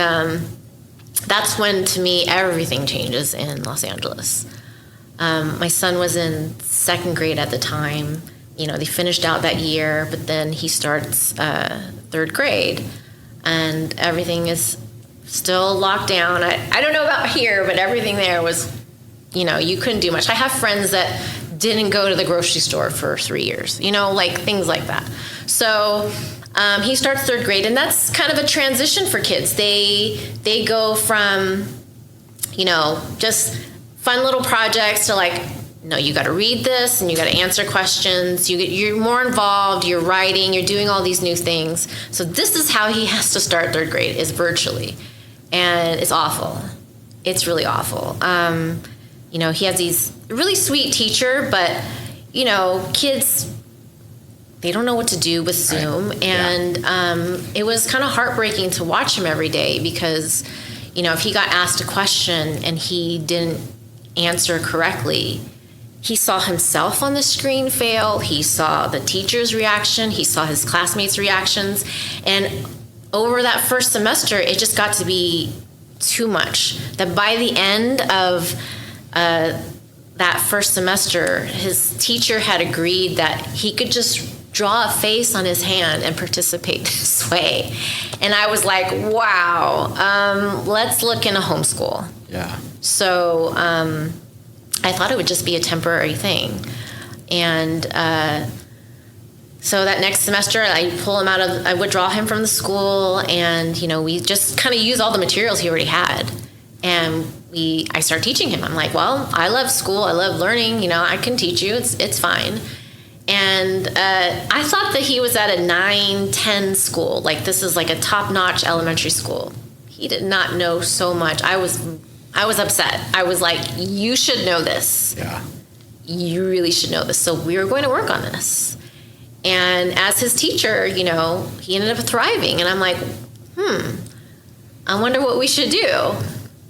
Speaker 3: that's when, to me, everything changes in Los Angeles. My son was in 2nd grade at the time. They finished out that year, but then he starts 3rd grade, and everything is still locked down. I don't know about here, but everything there was, you couldn't do much. I have friends that didn't go to the grocery store for 3 years, like things like that. So he starts 3rd grade, and that's kind of a transition for kids. They go from, just fun little projects to, like, no, you got to read this and you got to answer questions. You're more involved. You're writing. You're doing all these new things. So this is how he has to start 3rd grade, is virtually, and it's awful. It's really awful. He has these really sweet teacher, but kids, they don't know what to do with Zoom, right. And it was kind of heartbreaking to watch him every day because, if he got asked a question and he didn't answer correctly, he saw himself on the screen fail. He saw the teacher's reaction. He saw his classmates' reactions. And over that first semester, it just got to be too much. That by the end of that first semester, his teacher had agreed that he could just draw a face on his hand and participate this way. And I was like, wow, let's look into homeschool.
Speaker 4: Yeah.
Speaker 3: So I thought it would just be a temporary thing. And so that next semester, I withdraw him from the school, and, we just kind of use all the materials he already had. And I start teaching him. I'm like, well, I love school. I love learning. I can teach you. It's fine. And I thought that he was at a 9-10 school. Like, this is like a top-notch elementary school. He did not know so much. I was upset. I was like, you should know this.
Speaker 4: Yeah.
Speaker 3: You really should know this. So we were going to work on this. And as his teacher, he ended up thriving. And I'm like, I wonder what we should do.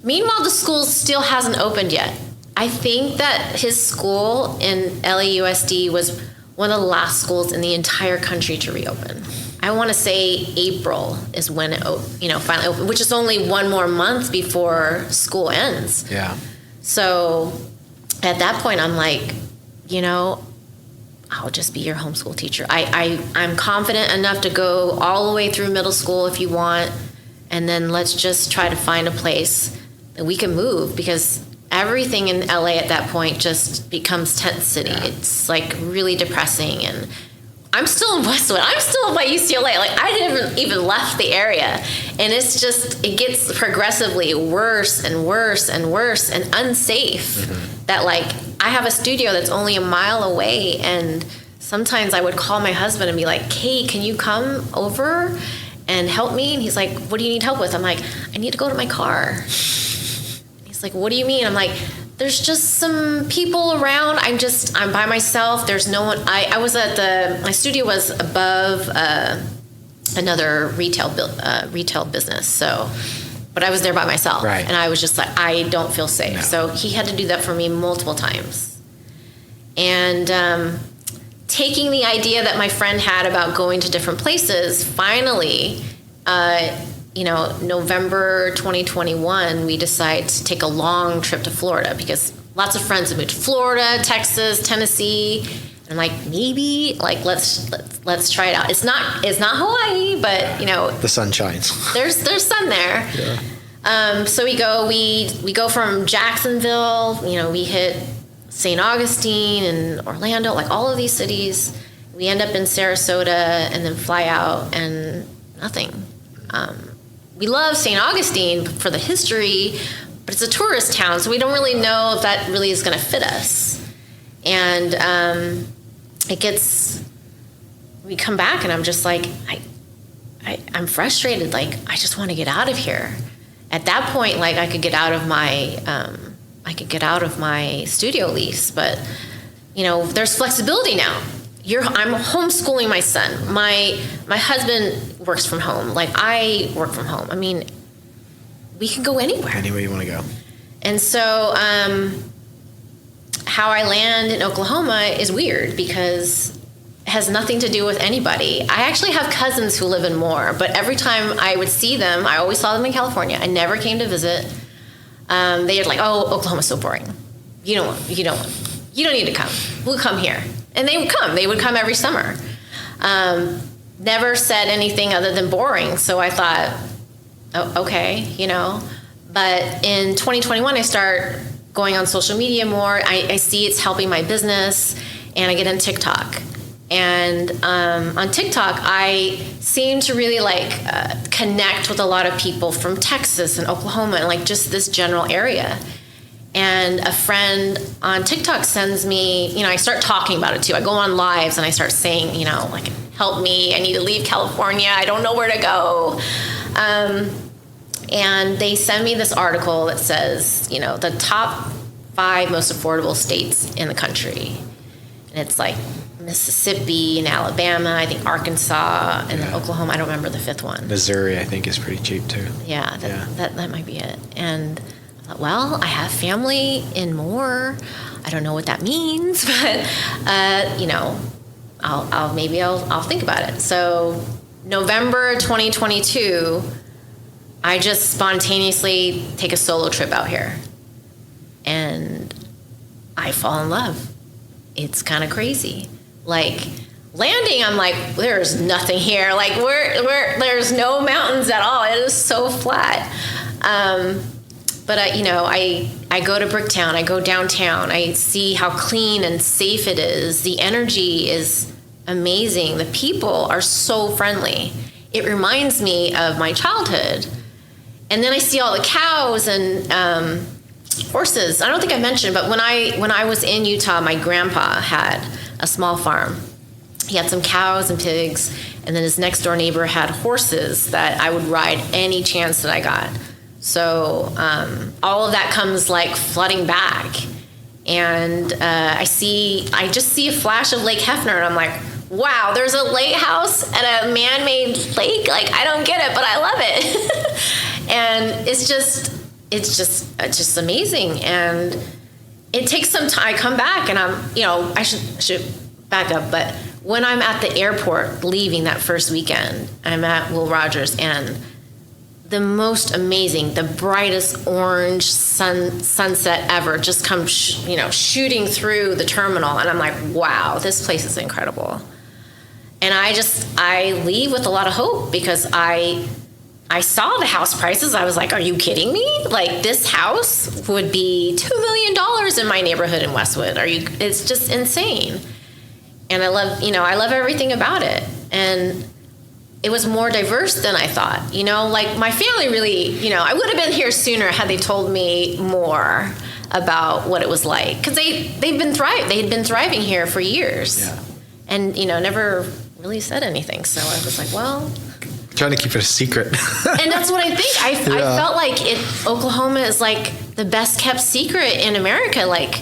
Speaker 3: Meanwhile, the school still hasn't opened yet. I think that his school in LAUSD was one of the last schools in the entire country to reopen. I want to say April is when it finally opened, which is only one more month before school ends.
Speaker 4: Yeah.
Speaker 3: So at that point, I'm like, I'll just be your homeschool teacher. I'm confident enough to go all the way through middle school if you want, and then let's just try to find a place that we can move, because everything in LA at that point just becomes tent city. Yeah. It's like really depressing. And I'm still in Westwood. I'm still by UCLA. Like, I didn't even left the area. And it gets progressively worse and worse and worse and unsafe. Mm-hmm. That, like, I have a studio that's only a mile away, and sometimes I would call my husband and be like, Kate, can you come over and help me? And he's like, what do you need help with? I'm like, I need to go to my car. He's like, what do you mean? I'm like, there's just some people around. I'm by myself. There's no one. I was my studio was above another retail business. So, but I was there by myself.
Speaker 4: Right.
Speaker 3: And I was just like, I don't feel safe. No. So he had to do that for me multiple times. And taking the idea that my friend had about going to different places, finally, November 2021, we decided to take a long trip to Florida, because lots of friends have moved to Florida, Texas, Tennessee. And I'm like, maybe, like, let's try it out. It's not Hawaii, but
Speaker 4: the sun shines.
Speaker 3: There's sun there. Yeah. So we go from Jacksonville. We hit St. Augustine and Orlando, like all of these cities. We end up in Sarasota and then fly out, and nothing. We love St. Augustine for the history, but it's a tourist town, so we don't really know if that really is going to fit us. And we come back, and I'm just like, I'm frustrated. Like, I just want to get out of here. At that point, like, I could get out of my studio lease, but there's flexibility now. I'm homeschooling my son. My husband works from home. Like, I work from home. I mean, we can go anywhere.
Speaker 4: Anywhere you want to go.
Speaker 3: And so how I land in Oklahoma is weird, because it has nothing to do with anybody. I actually have cousins who live in Moore, but every time I would see them, I always saw them in California. I never came to visit. They're like, oh, Oklahoma's so boring. You don't need to come. We'll come here. And they would come. They would come every summer. Never said anything other than boring. So I thought, oh, okay, But in 2021, I start going on social media more. I see it's helping my business, and I get on TikTok. And on TikTok, I seem to really connect with a lot of people from Texas and Oklahoma and like just this general area. And a friend on TikTok sends me, I start talking about it too. I go on lives and I start saying, help me. I need to leave California. I don't know where to go. And they send me this article that says, the top 5 most affordable states in the country. And it's like Mississippi and Alabama, I think Arkansas, and then Oklahoma. I don't remember the 5th one.
Speaker 4: Missouri, I think, is pretty cheap too.
Speaker 3: Yeah, that might be it. And thought, well, I have family in Moore. I don't know what that means, but I'll think about it. So November 2022, I just spontaneously take a solo trip out here, and I fall in love. It's kind of crazy. Like landing, I'm like, there's nothing here. Like there's no mountains at all. It is so flat. But I go to Bricktown. I go downtown. I see how clean and safe it is. The energy is amazing. The people are so friendly. It reminds me of my childhood. And then I see all the cows and horses. I don't think I mentioned, but when I was in Utah, my grandpa had a small farm. He had some cows and pigs, and then his next door neighbor had horses that I would ride any chance that I got. So all of that comes like flooding back, and I just see a flash of Lake Hefner, and I'm like, wow, there's a lake house at a man-made lake. Like, I don't get it, but I love it. And it's just amazing. And it takes some time. I come back, and I should back up, but when I'm at the airport leaving that first weekend, I'm at Will Rogers, and the most amazing, the brightest orange sunset ever just comes, shooting through the terminal. And I'm like, wow, this place is incredible. And I leave with a lot of hope, because I saw the house prices. I was like, are you kidding me? Like, this house would be $2 million in my neighborhood in Westwood. It's just insane. And I love everything about it. And it was more diverse than I thought. Like, my family really, I would have been here sooner had they told me more about what it was like. Because they had been thriving here for years.
Speaker 4: Yeah.
Speaker 3: And, never really said anything. So I was like, well,
Speaker 4: trying to keep it a secret.
Speaker 3: and that's what I think. I felt like Oklahoma is like the best kept secret in America. Like,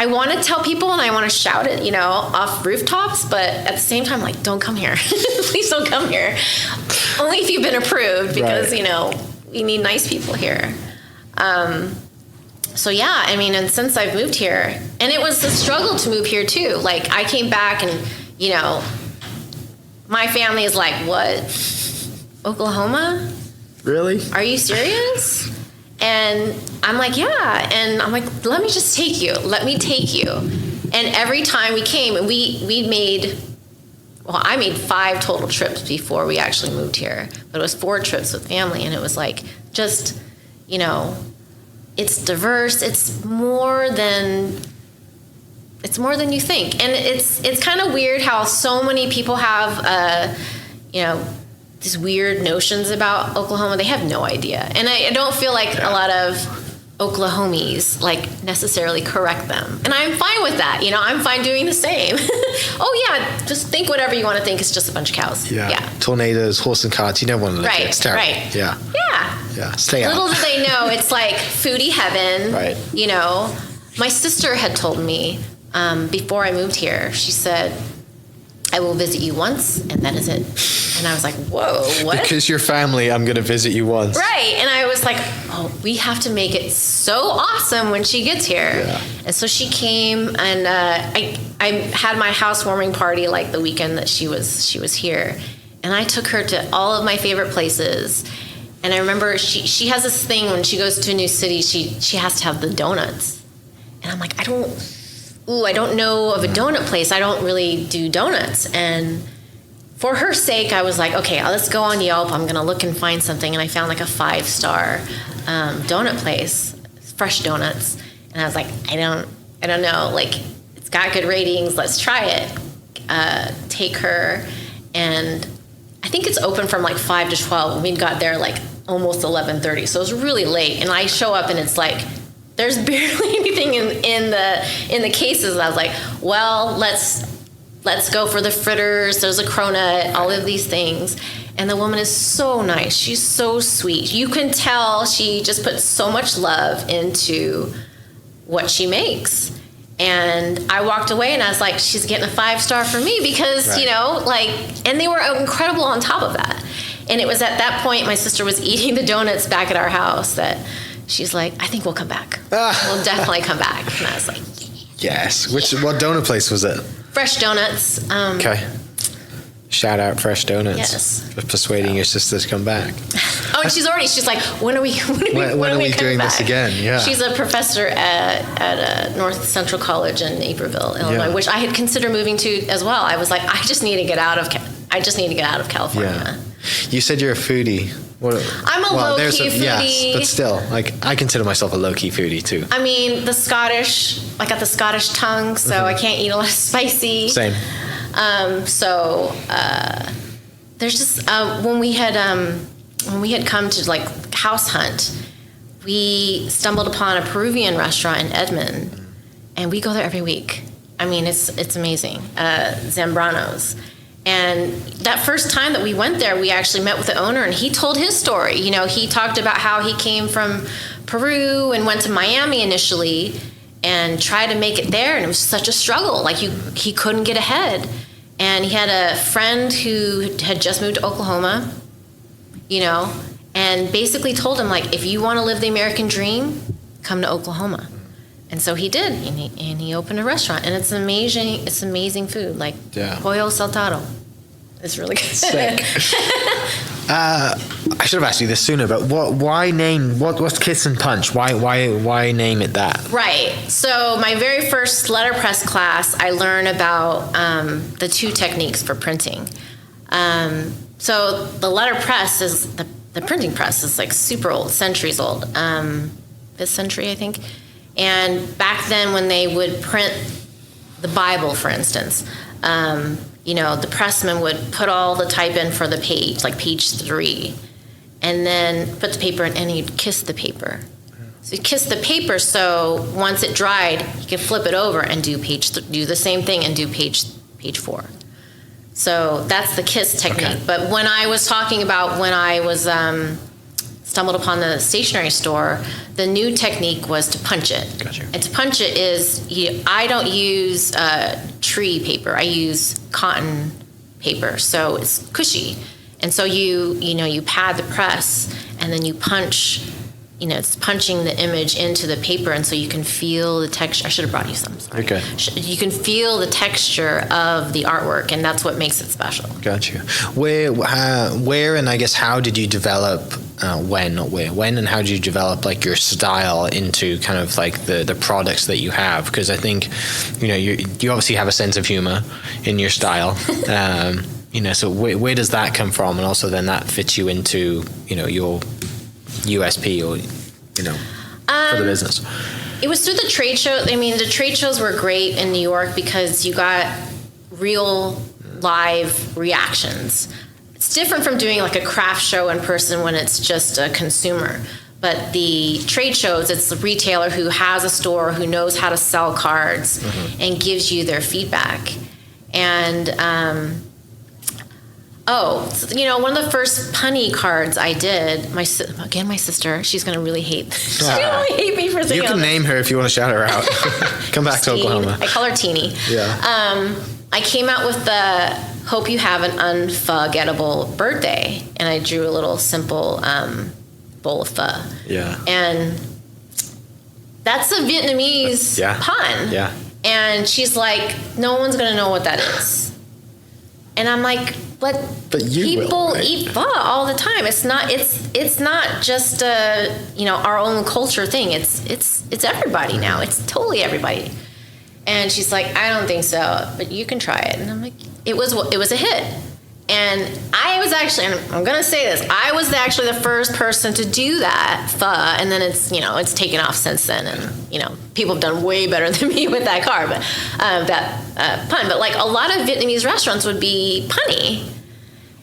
Speaker 3: I want to tell people and I want to shout it, off rooftops, but at the same time, like, don't come here. Please don't come here. Only if you've been approved, because,
Speaker 4: Right.
Speaker 3: We need nice people here. So yeah, and since I've moved here, and it was a struggle to move here too. Like, I came back and, my family is like, what? Oklahoma?
Speaker 4: Really?
Speaker 3: Are you serious? And I'm like, yeah. And I'm like, let me just take you. Let me take you. And every time we came, and I made 5 total trips before we actually moved here. But it was 4 trips with family. And it was like, just, it's diverse. It's more than you think. And it's kind of weird how so many people have, these weird notions about Oklahoma. They have no idea. And I don't feel like a lot of Oklahomies like necessarily correct them. And I'm fine with that. I'm fine doing the same. Oh yeah, just think whatever you want to think. It's just a bunch of cows.
Speaker 4: Yeah. Tornadoes, horse and carts. You never want to live there. It's terrible.
Speaker 3: Right.
Speaker 4: Yeah. Yeah. Stay out.
Speaker 3: Little do they know, it's like foodie heaven.
Speaker 4: Right.
Speaker 3: My sister had told me before I moved here, she said, I will visit you once, and that is it. And I was like, whoa, what?
Speaker 4: Because you're family, I'm going to visit you once.
Speaker 3: Right. And I was like, oh, we have to make it so awesome when she gets here.
Speaker 4: Yeah.
Speaker 3: And so she came, and I had my housewarming party like the weekend that she was here. And I took her to all of my favorite places. And I remember she has this thing when she goes to a new city, she has to have the donuts. And I'm like, I don't know of a donut place. I don't really do donuts. And for her sake, I was like, okay, let's go on Yelp. I'm going to look and find something. And I found like a 5-star donut place, fresh donuts. And I was like, I don't know. Like, it's got good ratings. Let's try it. Take her. And I think it's open from like 5 to 12. We got there like almost 11:30. So it was really late. And I show up and it's like, there's barely anything in the cases. And I was like, well, let's go for the fritters. There's a cronut, all of these things. And the woman is so nice. She's so sweet. You can tell she just puts so much love into what she makes. And I walked away and I was like, she's getting a 5-star for me because, right. And they were incredible on top of that. And it was at that point my sister was eating the donuts back at our house that she's like, I think we'll come back. We'll definitely come back. And I was like,
Speaker 4: Yes. What donut place was it?
Speaker 3: Fresh Donuts.
Speaker 4: Okay. Shout out Fresh Donuts.
Speaker 3: Yes.
Speaker 4: For persuading your sister to come back.
Speaker 3: Oh, and she's like, when are we
Speaker 4: doing
Speaker 3: coming
Speaker 4: this
Speaker 3: back?
Speaker 4: again? Yeah.
Speaker 3: She's a professor at North Central College in Naperville, Illinois, which I had considered moving to as well. I was like, I just need to get out of California.
Speaker 4: Yeah. You said you're a foodie.
Speaker 3: I'm a low-key foodie.
Speaker 4: Yes, but still, like, I consider myself a low-key foodie too.
Speaker 3: I mean, I got the Scottish tongue, so I can't eat a lot of spicy.
Speaker 4: Same.
Speaker 3: There's just when we had come to like house hunt, we stumbled upon a Peruvian restaurant in Edmond, and we go there every week. I mean, it's amazing. Zambrano's. And that first time that we went there, we actually met with the owner, and he told his story. You know, he talked about how he came from Peru and went to Miami initially and tried to make it there, and it was such a struggle. Like, he couldn't get ahead. And he had a friend who had just moved to Oklahoma, you know, and basically told him, like, if you want to live the American dream, come to Oklahoma. And so he did, and he opened a restaurant, and it's amazing. It's amazing food, like pollo saltado. It's really good.
Speaker 4: Sick. I should have asked you this sooner, but what's Kiss and Punch? Why name it that?
Speaker 3: Right. So my very first letterpress class, I learned about the two techniques for printing. So the letterpress is the printing press is like super old, centuries old, 5th century, I think. And back then, when they would print the Bible, for instance, you know, the pressman would put all the type in for the page, like page 3, and then put the paper in, and he'd kiss the paper. So he'd kiss the paper, so once it dried, he could flip it over and do the same thing and do page 4. So that's the kiss technique. Okay. But when I was talking about when I was stumbled upon the stationery store, the new technique was to punch it.
Speaker 4: Gotcha.
Speaker 3: And to punch it is, I don't use tree paper. I use cotton paper, so it's cushy. And so you pad the press, and then you punch. You know, it's punching the image into the paper, and so you can feel the texture. I should have brought you some. Sorry.
Speaker 4: Okay.
Speaker 3: You can feel the texture of the artwork, and that's what makes it special.
Speaker 4: Gotcha. Where, and I guess how did you develop? When and how did you develop like your style into kind of like the products that you have? Because I think, you know, you obviously have a sense of humor in your style. You know, so where does that come from? And also then that fits you into, you know, your USP or, you know, for the business.
Speaker 3: It was through the trade show. I mean, the trade shows were great in New York because you got real live reactions. It's different from doing like a craft show in person when it's just a consumer. But the trade shows, it's the retailer who has a store, who knows how to sell cards, and gives you their feedback. And you know, one of the first punny cards I did, my sister, she's going to really hate she's going to really hate me for saying
Speaker 4: You can name her if you want to shout her out. Come back to Oklahoma.
Speaker 3: I call her Teeny.
Speaker 4: Yeah.
Speaker 3: I came out with the hope you have an unforgettable birthday, and I drew a little simple bowl of pho.
Speaker 4: Yeah.
Speaker 3: And that's a Vietnamese pun.
Speaker 4: Yeah.
Speaker 3: And she's like, no one's going to know what that is. And I'm like, but people eat pho all the time. It's not just our own culture thing. It's everybody now. It's totally everybody. And she's like, I don't think so, but you can try it. And I'm like, it was a hit. And I was actually, and I'm going to say this, I was actually the first person to do that pho, and then it's taken off since then, and people have done way better than me with that card, but that pun. But like a lot of Vietnamese restaurants would be punny,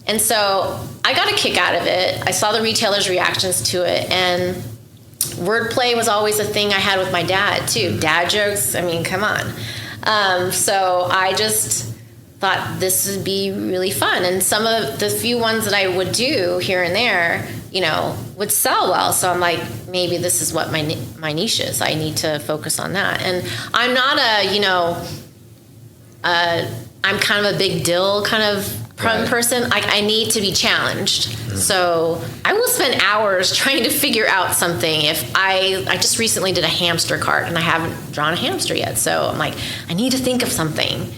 Speaker 3: and so I got a kick out of it. I saw the retailers' reactions to it, and wordplay was always a thing I had with my dad too. Dad jokes, I mean, come on. So I just thought this would be really fun, and some of the few ones that I would do here and there, would sell well. So I'm like, maybe this is what my niche is. I need to focus on that. And I'm not I'm kind of a big deal kind of person. I need to be challenged. So I will spend hours trying to figure out something. If I just recently did a hamster cart and I haven't drawn a hamster yet. So I'm like, I need to think of something.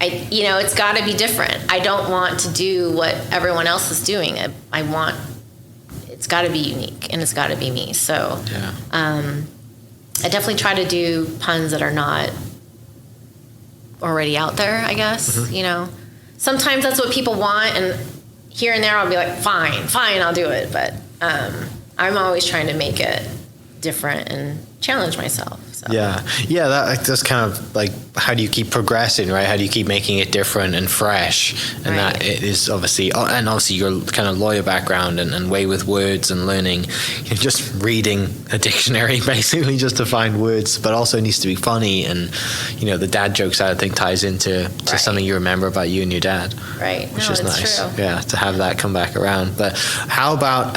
Speaker 3: It's got to be different. I don't want to do what everyone else is doing. It's got to be unique and it's got to be me. So I definitely try to do puns that are not already out there, I guess. Sometimes that's what people want, and here and there I'll be like, fine, I'll do it. But I'm always trying to make it different and challenge myself. So.
Speaker 4: That's kind of like, how do you keep progressing, right? How do you keep making it different and fresh? And that it is obviously your kind of lawyer background and way with words and learning, just reading a dictionary basically just to find words, but also it needs to be funny, and the dad jokes I think ties into something you remember about you and your dad, which is nice. True. To have that come back around. But how about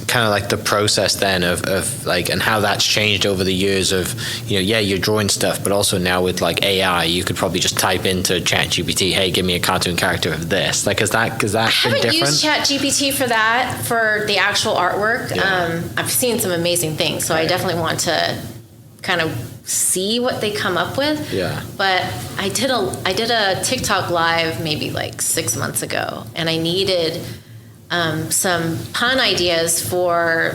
Speaker 4: kind of like the process then of like, and how that's changed over the years of, you're drawing stuff, but also now with like AI, you could probably just type into ChatGPT, hey, give me a cartoon character of this. Like, has that been different? I haven't used
Speaker 3: ChatGPT for that, for the actual artwork. I've seen some amazing things, so I definitely want to kind of see what they come up with. But I did a TikTok live maybe like 6 months ago, and I needed some pun ideas for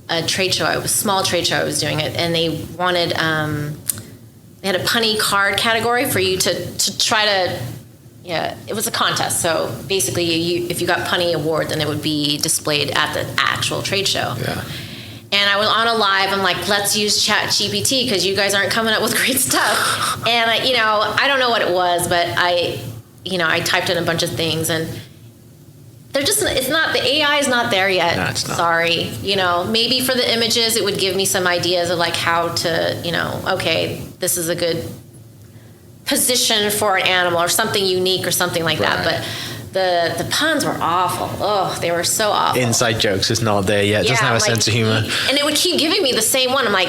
Speaker 3: a trade show. It was a small trade show I was doing it, and they wanted they had a punny card category for you to try to. It was a contest. So basically, if you got punny award, then it would be displayed at the actual trade show. And I was on a live. I'm like, let's use ChatGPT because you guys aren't coming up with great stuff. And I don't know what it was, but I typed in a bunch of things, and they're just, it's not, the AI is not there yet.
Speaker 4: No, it's not.
Speaker 3: Sorry. Maybe for the images, it would give me some ideas of like how to, okay, this is a good position for an animal or something unique or something like that. But the puns were awful. Oh, they were so awful.
Speaker 4: Inside jokes is not there yet. It doesn't have a sense of humor.
Speaker 3: And it would keep giving me the same one. I'm like,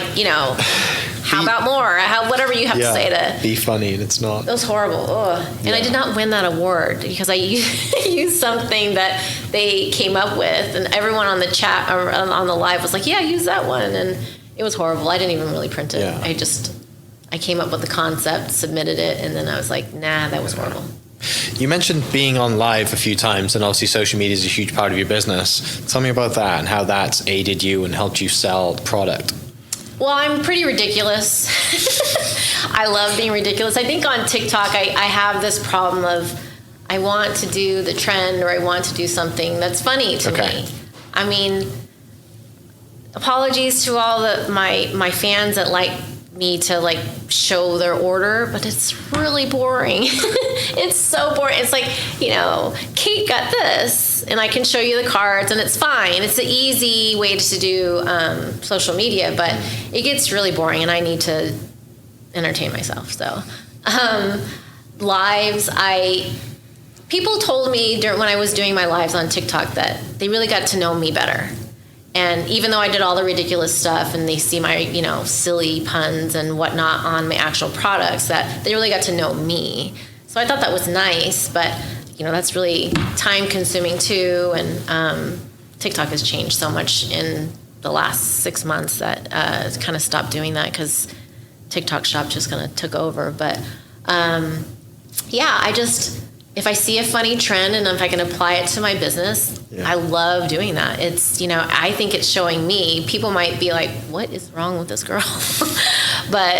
Speaker 3: how about more? Whatever you have to say to
Speaker 4: be funny, and it's not.
Speaker 3: It was horrible. And I did not win that award because I used something that they came up with, and everyone on the chat or on the live was like, yeah, use that one. And it was horrible. I didn't even really print it. I came up with the concept, submitted it, and then I was like, nah, that was horrible.
Speaker 4: You mentioned being on live a few times, and obviously social media is a huge part of your business. Tell me about that and how that's aided you and helped you sell product.
Speaker 3: Well, I'm pretty ridiculous. I love being ridiculous. I think on TikTok, I have this problem of I want to do the trend, or I want to do something that's funny to me. I mean, apologies to all my fans that like me to like show their order, but it's really boring. It's so boring. It's like, Kate got this, and I can show you the cards, and it's fine. It's an easy way to do social media, but it gets really boring, and I need to entertain myself. So lives, people told me when I was doing my lives on TikTok that they really got to know me better. And even though I did all the ridiculous stuff and they see my, silly puns and whatnot on my actual products, that they really got to know me. So I thought that was nice, but, that's really time consuming too. And TikTok has changed so much in the last 6 months that it's kind of stopped doing that because TikTok Shop just kind of took over. But if I see a funny trend and if I can apply it to my business, I love doing that. It's, I think it's showing me. People might be like, what is wrong with this girl? But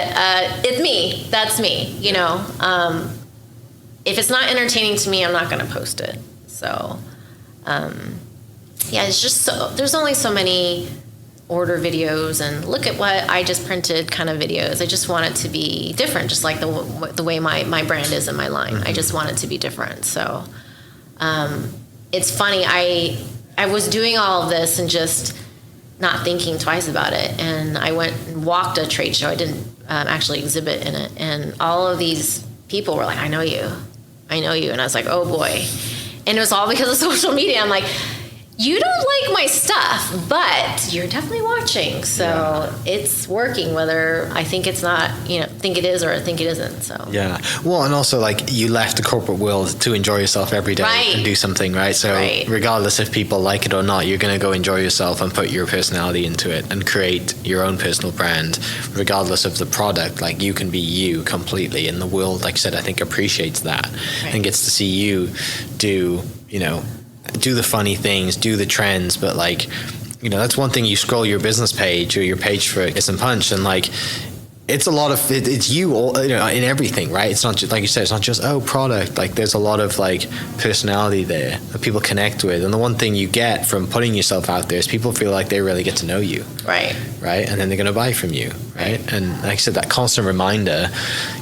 Speaker 3: it's me. That's me, If it's not entertaining to me, I'm not going to post it. So, it's just there's only so many order videos and look at what I just printed kind of videos. I just want it to be different, just like the way my brand is in my line. I just want it to be different. So it's funny. I was doing all of this and just not thinking twice about it. And I went and walked a trade show. I didn't actually exhibit in it. And all of these people were like, I know you. And I was like, oh boy. And it was all because of social media. I'm like, you don't like my stuff, but you're definitely watching. So it's working, whether I think it's not, think it is or I think it isn't. So
Speaker 4: yeah. Well, and also like you left the corporate world to enjoy yourself every day and do something, right? So regardless if people like it or not, you're going to go enjoy yourself and put your personality into it and create your own personal brand, regardless of the product. Like you can be you completely, and the world, like I said, I think appreciates that and gets to see you do the funny things, do the trends, but like, that's one thing. You scroll your business page or your page for Kiss and Punch, and like, it's a lot of it's you all, in everything, right? It's not just, like you said, it's not just product. Like there's a lot of like personality there that people connect with, and the one thing you get from putting yourself out there is people feel like they really get to know you, right, and then they're going to buy from you, right? And like I said, that constant reminder,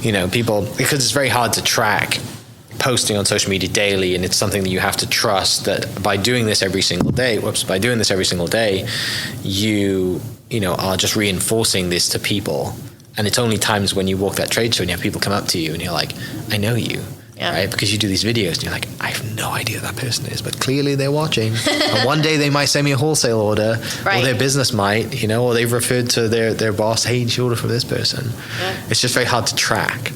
Speaker 4: people, because it's very hard to track posting on social media daily, and it's something that you have to trust that by doing this every single day, you are just reinforcing this to people. And it's only times when you walk that trade show and you have people come up to you and you're like, I know you, right? Because you do these videos and you're like, I have no idea who that person is, but clearly they're watching. And one day they might send me a wholesale order, or their business might, or they've referred to their boss, hey, you should order from this person. Yeah. It's just very hard to track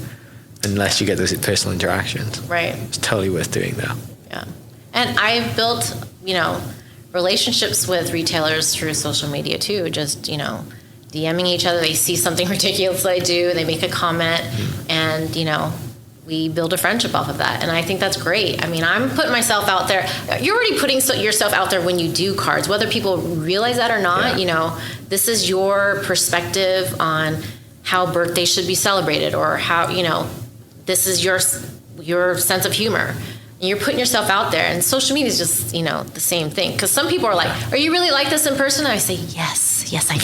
Speaker 4: unless you get those personal interactions. Right. It's totally worth doing though.
Speaker 3: Yeah. And I've built, relationships with retailers through social media too, just, DMing each other. They see something ridiculous I do, they make a comment, and we build a friendship off of that. And I think that's great. I mean, I'm putting myself out there. You're already putting yourself out there when you do cards, whether people realize that or not. This is your perspective on how birthdays should be celebrated, or how this is your sense of humor. And you're putting yourself out there, and social media is just the same thing. Because some people are like, "Are you really like this in person?" And I say, "Yes, I am."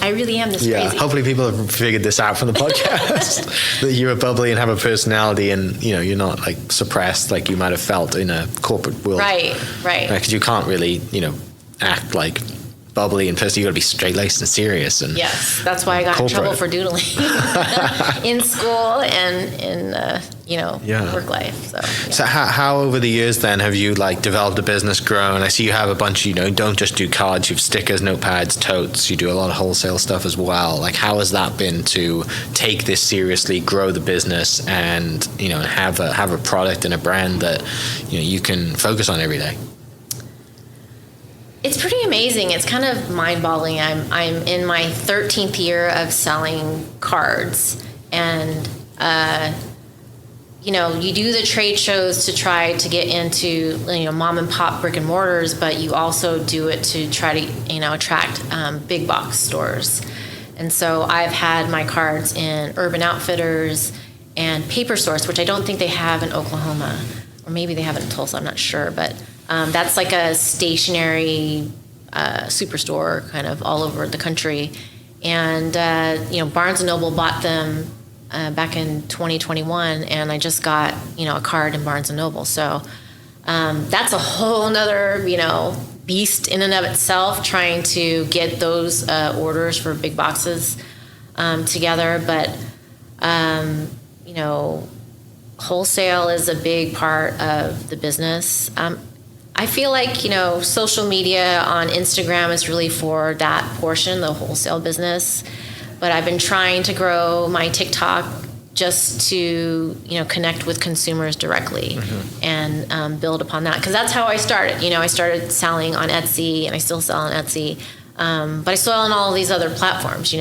Speaker 3: I really am this crazy.
Speaker 4: Hopefully people have figured this out from the podcast that you are bubbly and have a personality, and you're not like suppressed like you might have felt in a corporate world. Right. Because you can't really act like bubbly in person. You got to be straight-laced and serious. And
Speaker 3: yes, that's why I got corporate. In trouble for doodling in school and in work life. So
Speaker 4: how over the years then have you like developed a business, grown? I see you have a bunch. Don't just do cards. You have stickers, notepads, totes. You do a lot of wholesale stuff as well. Like how has that been to take this seriously, grow the business, and have a product and a brand that you can focus on every day?
Speaker 3: It's pretty amazing. It's kind of mind-boggling. I'm in my 13th year of selling cards, and you do the trade shows to try to get into mom and pop brick and mortars, but you also do it to try to attract big box stores. And so I've had my cards in Urban Outfitters and Paper Source, which I don't think they have in Oklahoma, or maybe they have it in Tulsa. I'm not sure, but. That's like a stationary superstore kind of all over the country. And, Barnes & Noble bought them back in 2021, and I just got, a card in Barnes & Noble. So that's a whole nother, beast in and of itself, trying to get those orders for big boxes together. But, wholesale is a big part of the business. I feel like, social media on Instagram is really for that portion, the wholesale business. But I've been trying to grow my TikTok just to, connect with consumers directly and build upon that. Because that's how I started. I started selling on Etsy, and I still sell on Etsy. But I sell on all these other platforms,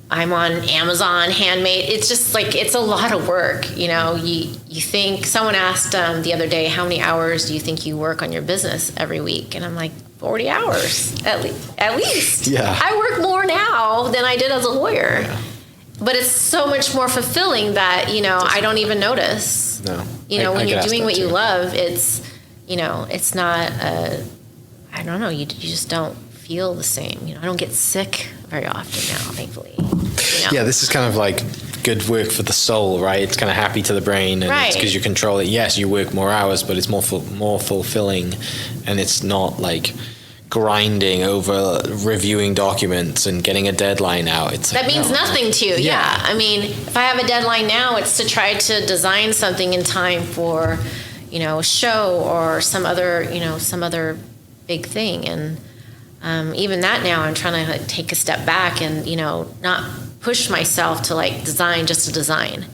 Speaker 3: I'm on Amazon, Handmade. It's just like, it's a lot of work. You think, someone asked the other day, how many hours do you think you work on your business every week? And I'm like, 40 hours at least. Yeah. I work more now than I did as a lawyer. Yeah. But it's so much more fulfilling that, I don't even notice. No. When you're doing what you love, it's, it's not, I don't know, you just don't feel the same. I don't get sick very often now, thankfully.
Speaker 4: Yeah, this is kind of like good work for the soul, right? It's kind of happy to the brain, and it's because you control it. Yes, you work more hours, but it's more fulfilling, and it's not like grinding over reviewing documents and getting a deadline out.
Speaker 3: That means nothing to you. Yeah. I mean, if I have a deadline now, it's to try to design something in time for, a show or some other big thing. And even that now, I'm trying to like, take a step back and, not push myself to like design just to design.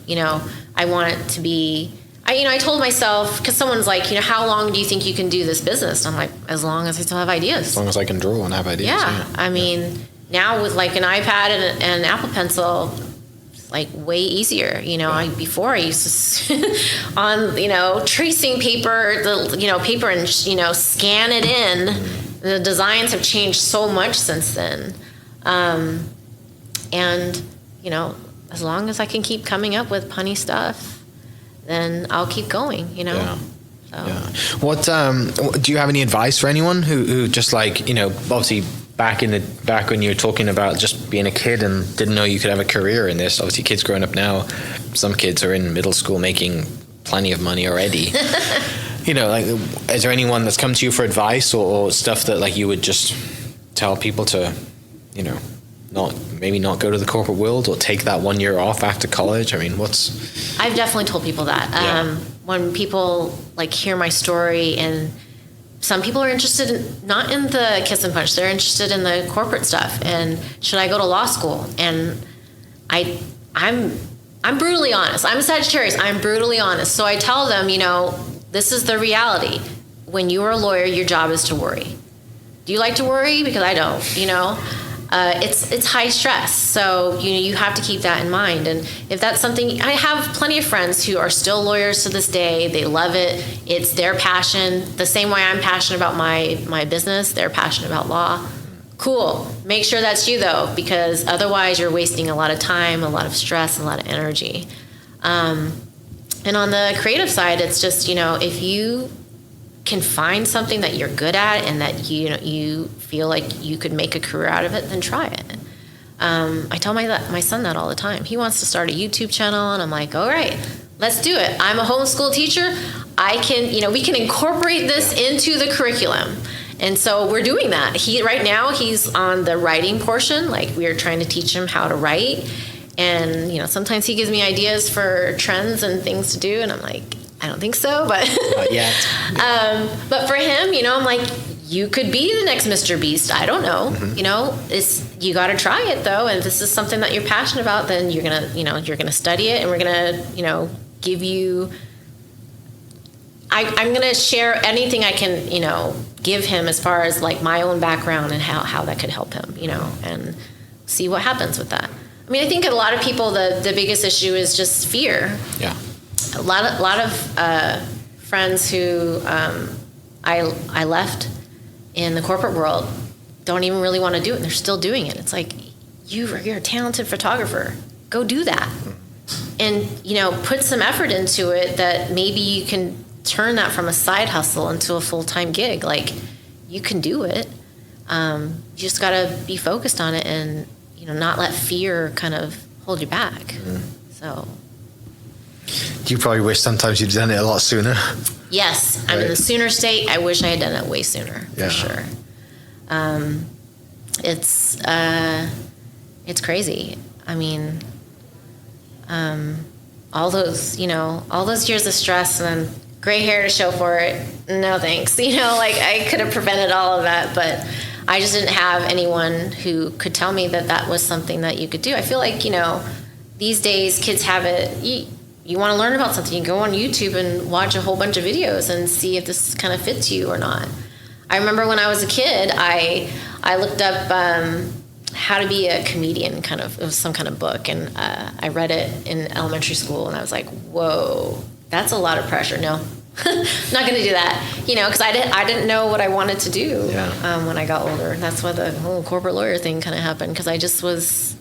Speaker 3: I want it to be, I told myself, because someone's like, how long do you think you can do this business? And I'm like, as long as I still have ideas.
Speaker 4: As long as I can draw and have ideas.
Speaker 3: Yeah. I mean, now with like an iPad and an Apple Pencil, it's like way easier. Before I used to on, tracing paper, paper and, scan it in. The designs have changed so much since then. And, as long as I can keep coming up with punny stuff, then I'll keep going,
Speaker 4: Yeah.
Speaker 3: So.
Speaker 4: Yeah. What do you have any advice for anyone who just like, obviously back when you were talking about just being a kid and didn't know you could have a career in this? Obviously kids growing up now, some kids are in middle school making plenty of money already. Like, is there anyone that's come to you for advice or stuff that like you would just tell people to, not go to the corporate world or take that 1 year off after college? I mean,
Speaker 3: I've definitely told people that. When people like hear my story, and some people are interested in, not in the kiss and punch, they're interested in the corporate stuff. And should I go to law school? And I'm brutally honest. I'm a Sagittarius. I'm brutally honest. So I tell them, this is the reality. When you are a lawyer, your job is to worry. Do you like to worry? Because I don't, it's high stress. So, you have to keep that in mind. And if that's something, I have plenty of friends who are still lawyers to this day. They love it. It's their passion. The same way I'm passionate about my business, they're passionate about law. Cool. Make sure that's you though, because otherwise you're wasting a lot of time, a lot of stress, a lot of energy. And on the creative side, it's just, if you can find something that you're good at and that you feel like you could make a career out of it, then try it. I tell my son that all the time. He wants to start a YouTube channel, and I'm like, all right, let's do it. I'm a homeschool teacher. I can, we can incorporate this into the curriculum. And so we're doing that. Right now he's on the writing portion. Like, we're trying to teach him how to write. And, sometimes he gives me ideas for trends and things to do, and I'm like, I don't think so, but
Speaker 4: not yet.
Speaker 3: But for him, I'm like, you could be the next Mr. Beast. I don't know. Mm-hmm. You got to try it though. And if this is something that you're passionate about, then you're gonna study it, and we're gonna, give you. I'm gonna share anything I can, give him as far as like my own background and how that could help him, and see what happens with that. I mean, I think a lot of people, the biggest issue is just fear.
Speaker 4: Yeah.
Speaker 3: A lot of friends who I left in the corporate world don't even really want to do it, and they're still doing it. It's like, you're a talented photographer. Go do that. And, put some effort into it, that maybe you can turn that from a side hustle into a full-time gig. Like, you can do it. You just got to be focused on it and, not let fear kind of hold you back. Mm-hmm. So...
Speaker 4: You probably wish sometimes you'd done it a lot sooner.
Speaker 3: Yes, I'm in the sooner state. I wish I had done it way sooner, for sure. It's crazy. I mean, all those years of stress and then gray hair to show for it. No thanks. I could have prevented all of that, but I just didn't have anyone who could tell me that was something that you could do. I feel like, these days kids have it. You want to learn about something, you go on YouTube and watch a whole bunch of videos and see if this kind of fits you or not. I remember when I was a kid, I looked up how to be a comedian, it was some kind of book, and I read it in elementary school, and I was like, whoa, that's a lot of pressure. No, not going to do that, because I didn't know what I wanted to do when I got older. That's why the whole corporate lawyer thing kind of happened, because I just was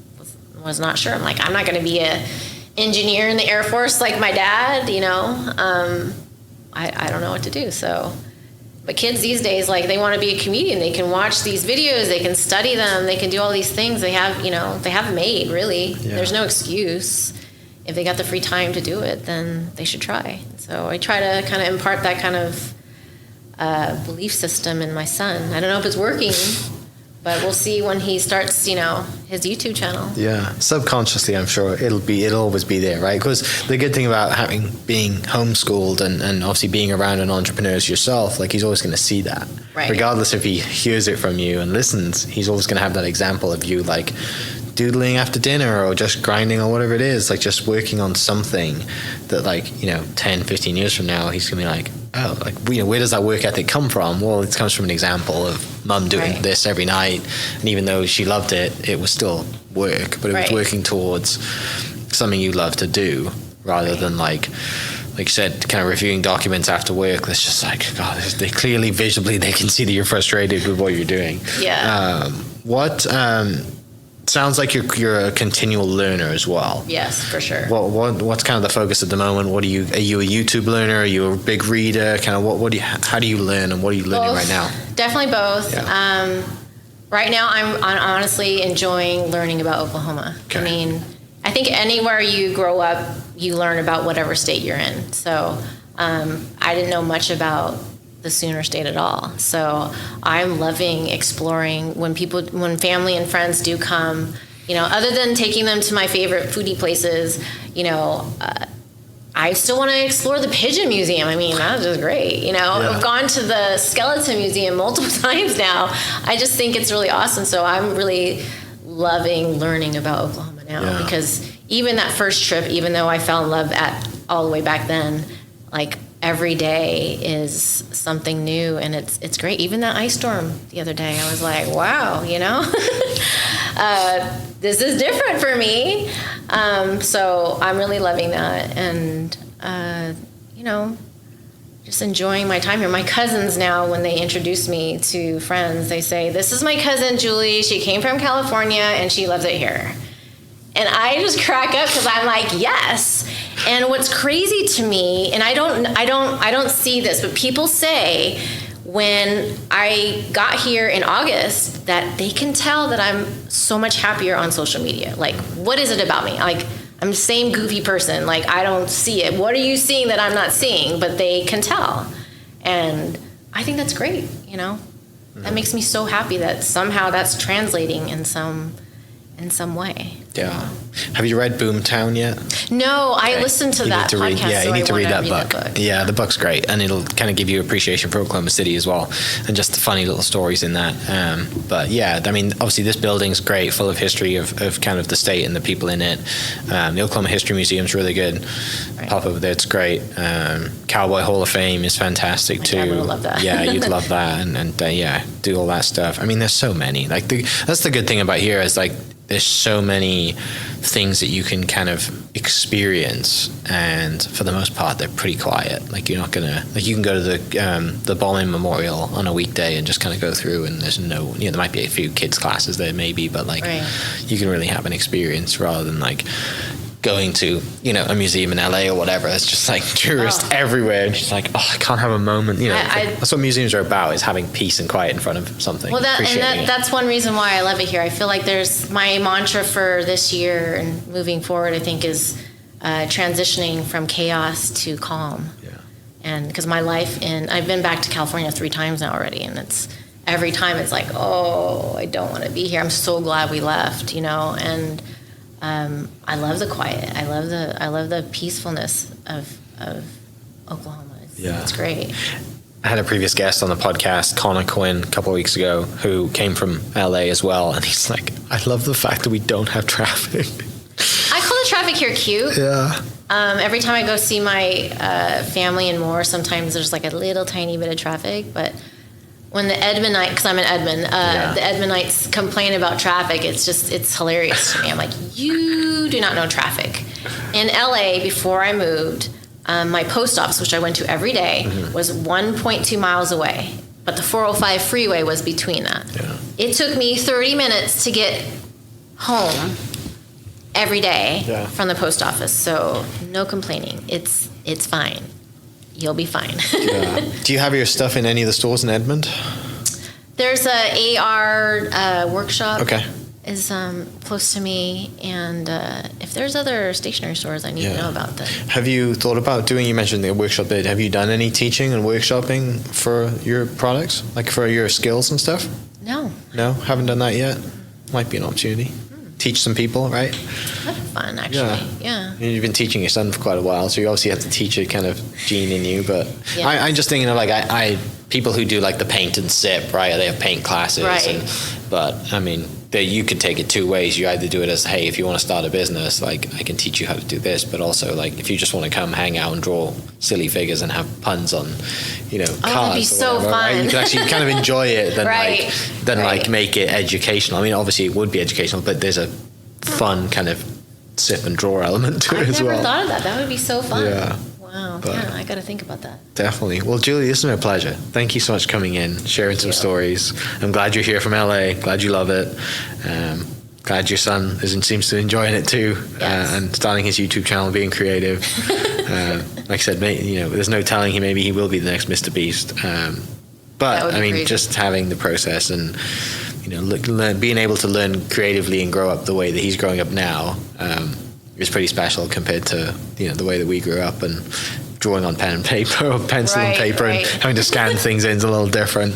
Speaker 3: not sure. I'm like, I'm not going to be a engineer in the Air Force like my dad, I don't know what to do. So, but kids these days, like, they want to be a comedian. They can watch these videos, they can study them, they can do all these things. They have, they have it made, really. Yeah. There's no excuse. If they got the free time to do it, then they should try. So I try to kind of impart that kind of belief system in my son. I don't know if it's working, But we'll see when he starts, his YouTube channel.
Speaker 4: Yeah, subconsciously, I'm sure it'll always be there, right? Because the good thing about being homeschooled and obviously being around an entrepreneur as yourself, like he's always going to see that,
Speaker 3: right.
Speaker 4: Regardless if he hears it from you and listens, he's always going to have that example of you, like doodling after dinner or just grinding or whatever it is, like just working on something that, like 10, 15 years from now, he's gonna be like, oh, like where does that work ethic come from? Well, it comes from an example of mum doing
Speaker 3: right.
Speaker 4: this every night, and even though she loved it, it was still work, but it was
Speaker 3: right.
Speaker 4: working towards something you love to do, rather
Speaker 3: right.
Speaker 4: than like you said, kind of reviewing documents after work. That's just like, God, they clearly visibly they can see that you're frustrated with what you're doing.
Speaker 3: Yeah.
Speaker 4: Sounds like you're a continual learner as well.
Speaker 3: Yes, for sure.
Speaker 4: What's kind of the focus at the moment? Are you a YouTube learner? Are you a big reader? Kind of how do you learn, and what are you learning right now?
Speaker 3: Definitely both.
Speaker 4: Yeah.
Speaker 3: Right now, I'm honestly enjoying learning about Oklahoma.
Speaker 4: Okay.
Speaker 3: I mean, I think anywhere you grow up, you learn about whatever state you're in. So I didn't know much about the Sooner State at all. So I'm loving exploring when family and friends do come, other than taking them to my favorite foodie places, I still want to explore the Pigeon Museum. I mean, that was just great. Yeah. I've gone to the Skeleton Museum multiple times now. I just think it's really awesome. So I'm really loving learning about Oklahoma now because even that first trip, even though I fell in love all the way back then, like every day is something new, and it's great. Even that ice storm the other day, I was like, wow, this is different for me. So I'm really loving that, and just enjoying my time here. My cousins now, when they introduce me to friends, they say, "This is my cousin Julie. She came from California and she loves it here." And I just crack up because I'm like, yes. And what's crazy to me, and I don't see this, but people say when I got here in August that they can tell that I'm so much happier on social media. Like, what is it about me? Like, I'm the same goofy person. Like, I don't see it. What are you seeing that I'm not seeing? But they can tell. And I think that's great, That makes me so happy that somehow that's translating in some way.
Speaker 4: Yeah. Have you read Boomtown yet?
Speaker 3: No, okay. I listened to that podcast.
Speaker 4: You need to read that book.
Speaker 3: That book.
Speaker 4: Yeah, the book's great, and it'll kind of give you appreciation for Oklahoma City as well, and just the funny little stories in that. But yeah, I mean, obviously this building's great, full of history of kind of the state and the people in it. The Oklahoma History Museum's really good. Right. Pop over there, it's great. Cowboy Hall of Fame is fantastic too.
Speaker 3: I would love that.
Speaker 4: Yeah, you'd love that, and do all that stuff. I mean, there's so many. Like that's the good thing about here is like, there's so many things that you can kind of experience, and for the most part, they're pretty quiet. Like you're not gonna, like you can go to the bombing memorial on a weekday and just kind of go through, and there's no, there might be a few kids classes there maybe, but like you can really have an experience rather than like going to a museum in LA or whatever. It's just like tourists everywhere, and she's like, I can't have a moment. That's what museums are about, is having peace and quiet in front of something.
Speaker 3: Well, that's one reason why I love it here. I feel like there's my mantra for this year and moving forward, I think, is transitioning from chaos to calm. Yeah. And because my life I've been back to California 3 times now already, and every time it's like, I don't want to be here. I'm so glad we left, and I love the quiet. I love the peacefulness of Oklahoma. It's great.
Speaker 4: I had a previous guest on the podcast, Connor Quinn, a couple of weeks ago, who came from LA as well, and he's like, I love the fact that we don't have traffic.
Speaker 3: I call the traffic here cute. Yeah. Every time I go see my family in Moore, sometimes there's like a little tiny bit of traffic, but when the Edmondites, because I'm in Edmond, the Edmondites complain about traffic, it's hilarious to me. I'm like, you do not know traffic. In LA, before I moved, my post office, which I went to every day, was 1.2 miles away. But the 405 freeway was between that. Yeah. It took me 30 minutes to get home every day from the post office. So no complaining. It's fine. You'll be fine.
Speaker 4: Do you have your stuff in any of the stores in Edmond?
Speaker 3: There's a AR workshop.
Speaker 4: Okay.
Speaker 3: Is close to me, and if there's other stationery stores, I need to know about them.
Speaker 4: Have you thought about doing? You mentioned the workshop bit. Have you done any teaching and workshopping for your products, like for your skills and stuff?
Speaker 3: No,
Speaker 4: No, haven't done that yet. Might be an opportunity. Teach some people, right?
Speaker 3: That'd be fun, actually. Yeah.
Speaker 4: You've been teaching your son for quite a while, so you obviously have the teacher kind of gene in you. But
Speaker 3: Yeah.
Speaker 4: I'm just thinking of like I people who do like the paint and sip, right? They have paint classes,
Speaker 3: Right.
Speaker 4: But I mean, you could take it two ways. You either do it as, hey, if you want to start a business, like I can teach you how to do this, but also like if you just want to come hang out and draw silly figures and have puns on, cars.
Speaker 3: that'd be
Speaker 4: or
Speaker 3: so
Speaker 4: whatever, right?
Speaker 3: fun.
Speaker 4: You can actually kind of enjoy it than
Speaker 3: Right.
Speaker 4: like make it educational. I mean, obviously it would be educational, but there's a fun kind of sip and draw element to it
Speaker 3: I've
Speaker 4: as
Speaker 3: never
Speaker 4: well.
Speaker 3: thought of that. That would be so fun.
Speaker 4: Yeah.
Speaker 3: Wow.
Speaker 4: But-
Speaker 3: Yeah, I got to think about that.
Speaker 4: Definitely. Well, Julie, this has been a pleasure. Thank you so much for coming in, sharing some stories. I'm glad you're here from LA. Glad you love it. Glad your son seems to be enjoying it too,
Speaker 3: Yes.
Speaker 4: and starting his YouTube channel, being creative. Like I said, there's no telling him. Maybe he will be the next Mr. Beast.
Speaker 3: That
Speaker 4: But
Speaker 3: would
Speaker 4: I
Speaker 3: be
Speaker 4: mean,
Speaker 3: crazy.
Speaker 4: just having the process and being able to learn creatively and grow up the way that he's growing up now is pretty special compared to the way that we grew up, and drawing on pen and paper or pencil and
Speaker 3: Right,
Speaker 4: paper
Speaker 3: right.
Speaker 4: and having to scan things in is a little different.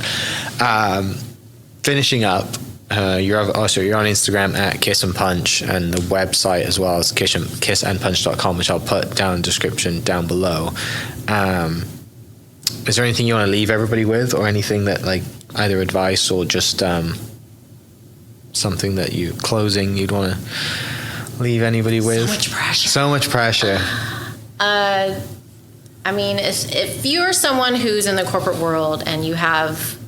Speaker 4: Finishing up, you're on Instagram at Kiss and Punch, and the website as well as kissandpunch.com, which I'll put down in the description down below. Is there anything you want to leave everybody with, or anything that like either advice or just something that you'd want to leave anybody with? So much pressure.
Speaker 3: I mean, if you're someone who's in the corporate world and you have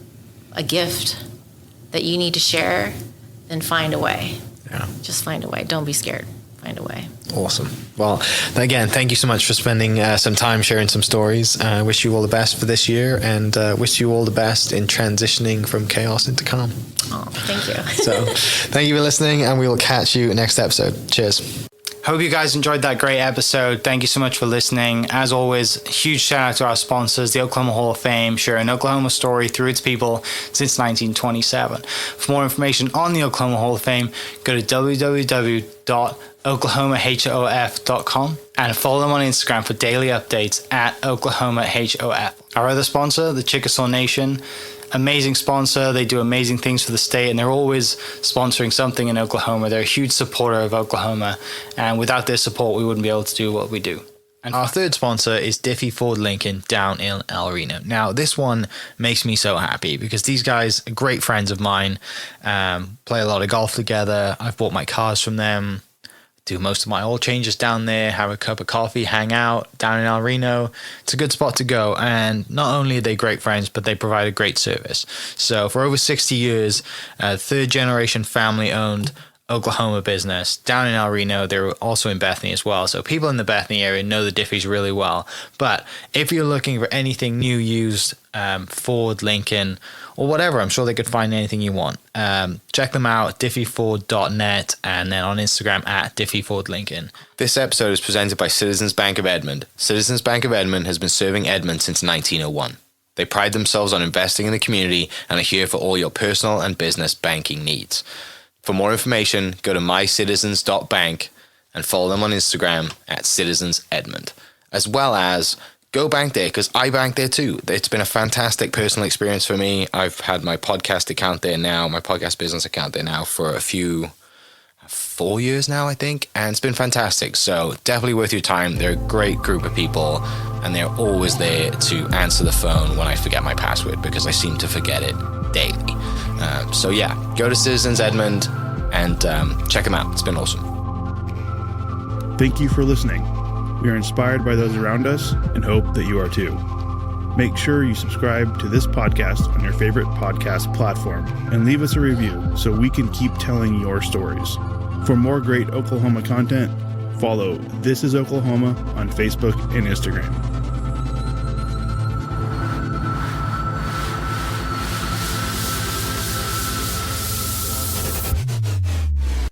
Speaker 3: a gift that you need to share, then find a way.
Speaker 4: Yeah.
Speaker 3: Just find a way. Don't be scared. Find a way.
Speaker 4: Awesome. Well, again, thank you so much for spending some time sharing some stories. I wish you all the best for this year, and wish you all the best in transitioning from chaos into calm.
Speaker 3: Oh, thank you.
Speaker 4: So thank you for listening, and we will catch you next episode. Cheers.
Speaker 2: Hope you guys enjoyed that great episode. Thank you so much for listening. As always, huge shout out to our sponsors, the Oklahoma Hall of Fame, sharing Oklahoma story through its people since 1927. For more information on the Oklahoma Hall of Fame, go to www.oklahomahof.com and follow them on Instagram for daily updates at oklahomahof. Our other sponsor, the Chickasaw Nation, amazing sponsor. They do amazing things for the state, and they're always sponsoring something in Oklahoma. They're a huge supporter of Oklahoma, and without their support, we wouldn't be able to do what we do. And our third sponsor is Diffie Ford Lincoln down in El Reno. Now, this one makes me so happy because these guys are great friends of mine, play a lot of golf together. I've bought my cars from them, do most of my oil changes down there, have a cup of coffee, hang out down in El Reno. It's a good spot to go. And not only are they great friends, but they provide a great service. So for over 60 years, third generation family owned Oklahoma business down in El Reno. They're also in Bethany as well. So people in the Bethany area know the Diffies really well. But if you're looking for anything new, used, Ford, Lincoln, or whatever, I'm sure they could find anything you want. Check them out, diffieford.net, and then on Instagram at diffiefordlincoln. This episode is presented by Citizens Bank of Edmond. Citizens Bank of Edmond has been serving Edmond since 1901. They pride themselves on investing in the community and are here for all your personal and business banking needs. For more information, go to mycitizens.bank and follow them on Instagram at citizensedmond, as well as go bank there, because I bank there too. It's been a fantastic personal experience for me. I've had my podcast account there now, my podcast business account there now for 4 years now, I think, and it's been fantastic. So definitely worth your time. They're a great group of people, and they're always there to answer the phone when I forget my password, because I seem to forget it daily. So yeah, go to Citizens Edmond and check them out. It's been awesome.
Speaker 1: Thank you for listening. We are inspired by those around us and hope that you are too. Make sure you subscribe to this podcast on your favorite podcast platform and leave us a review so we can keep telling your stories. For more great Oklahoma content, follow This Is Oklahoma on Facebook and Instagram.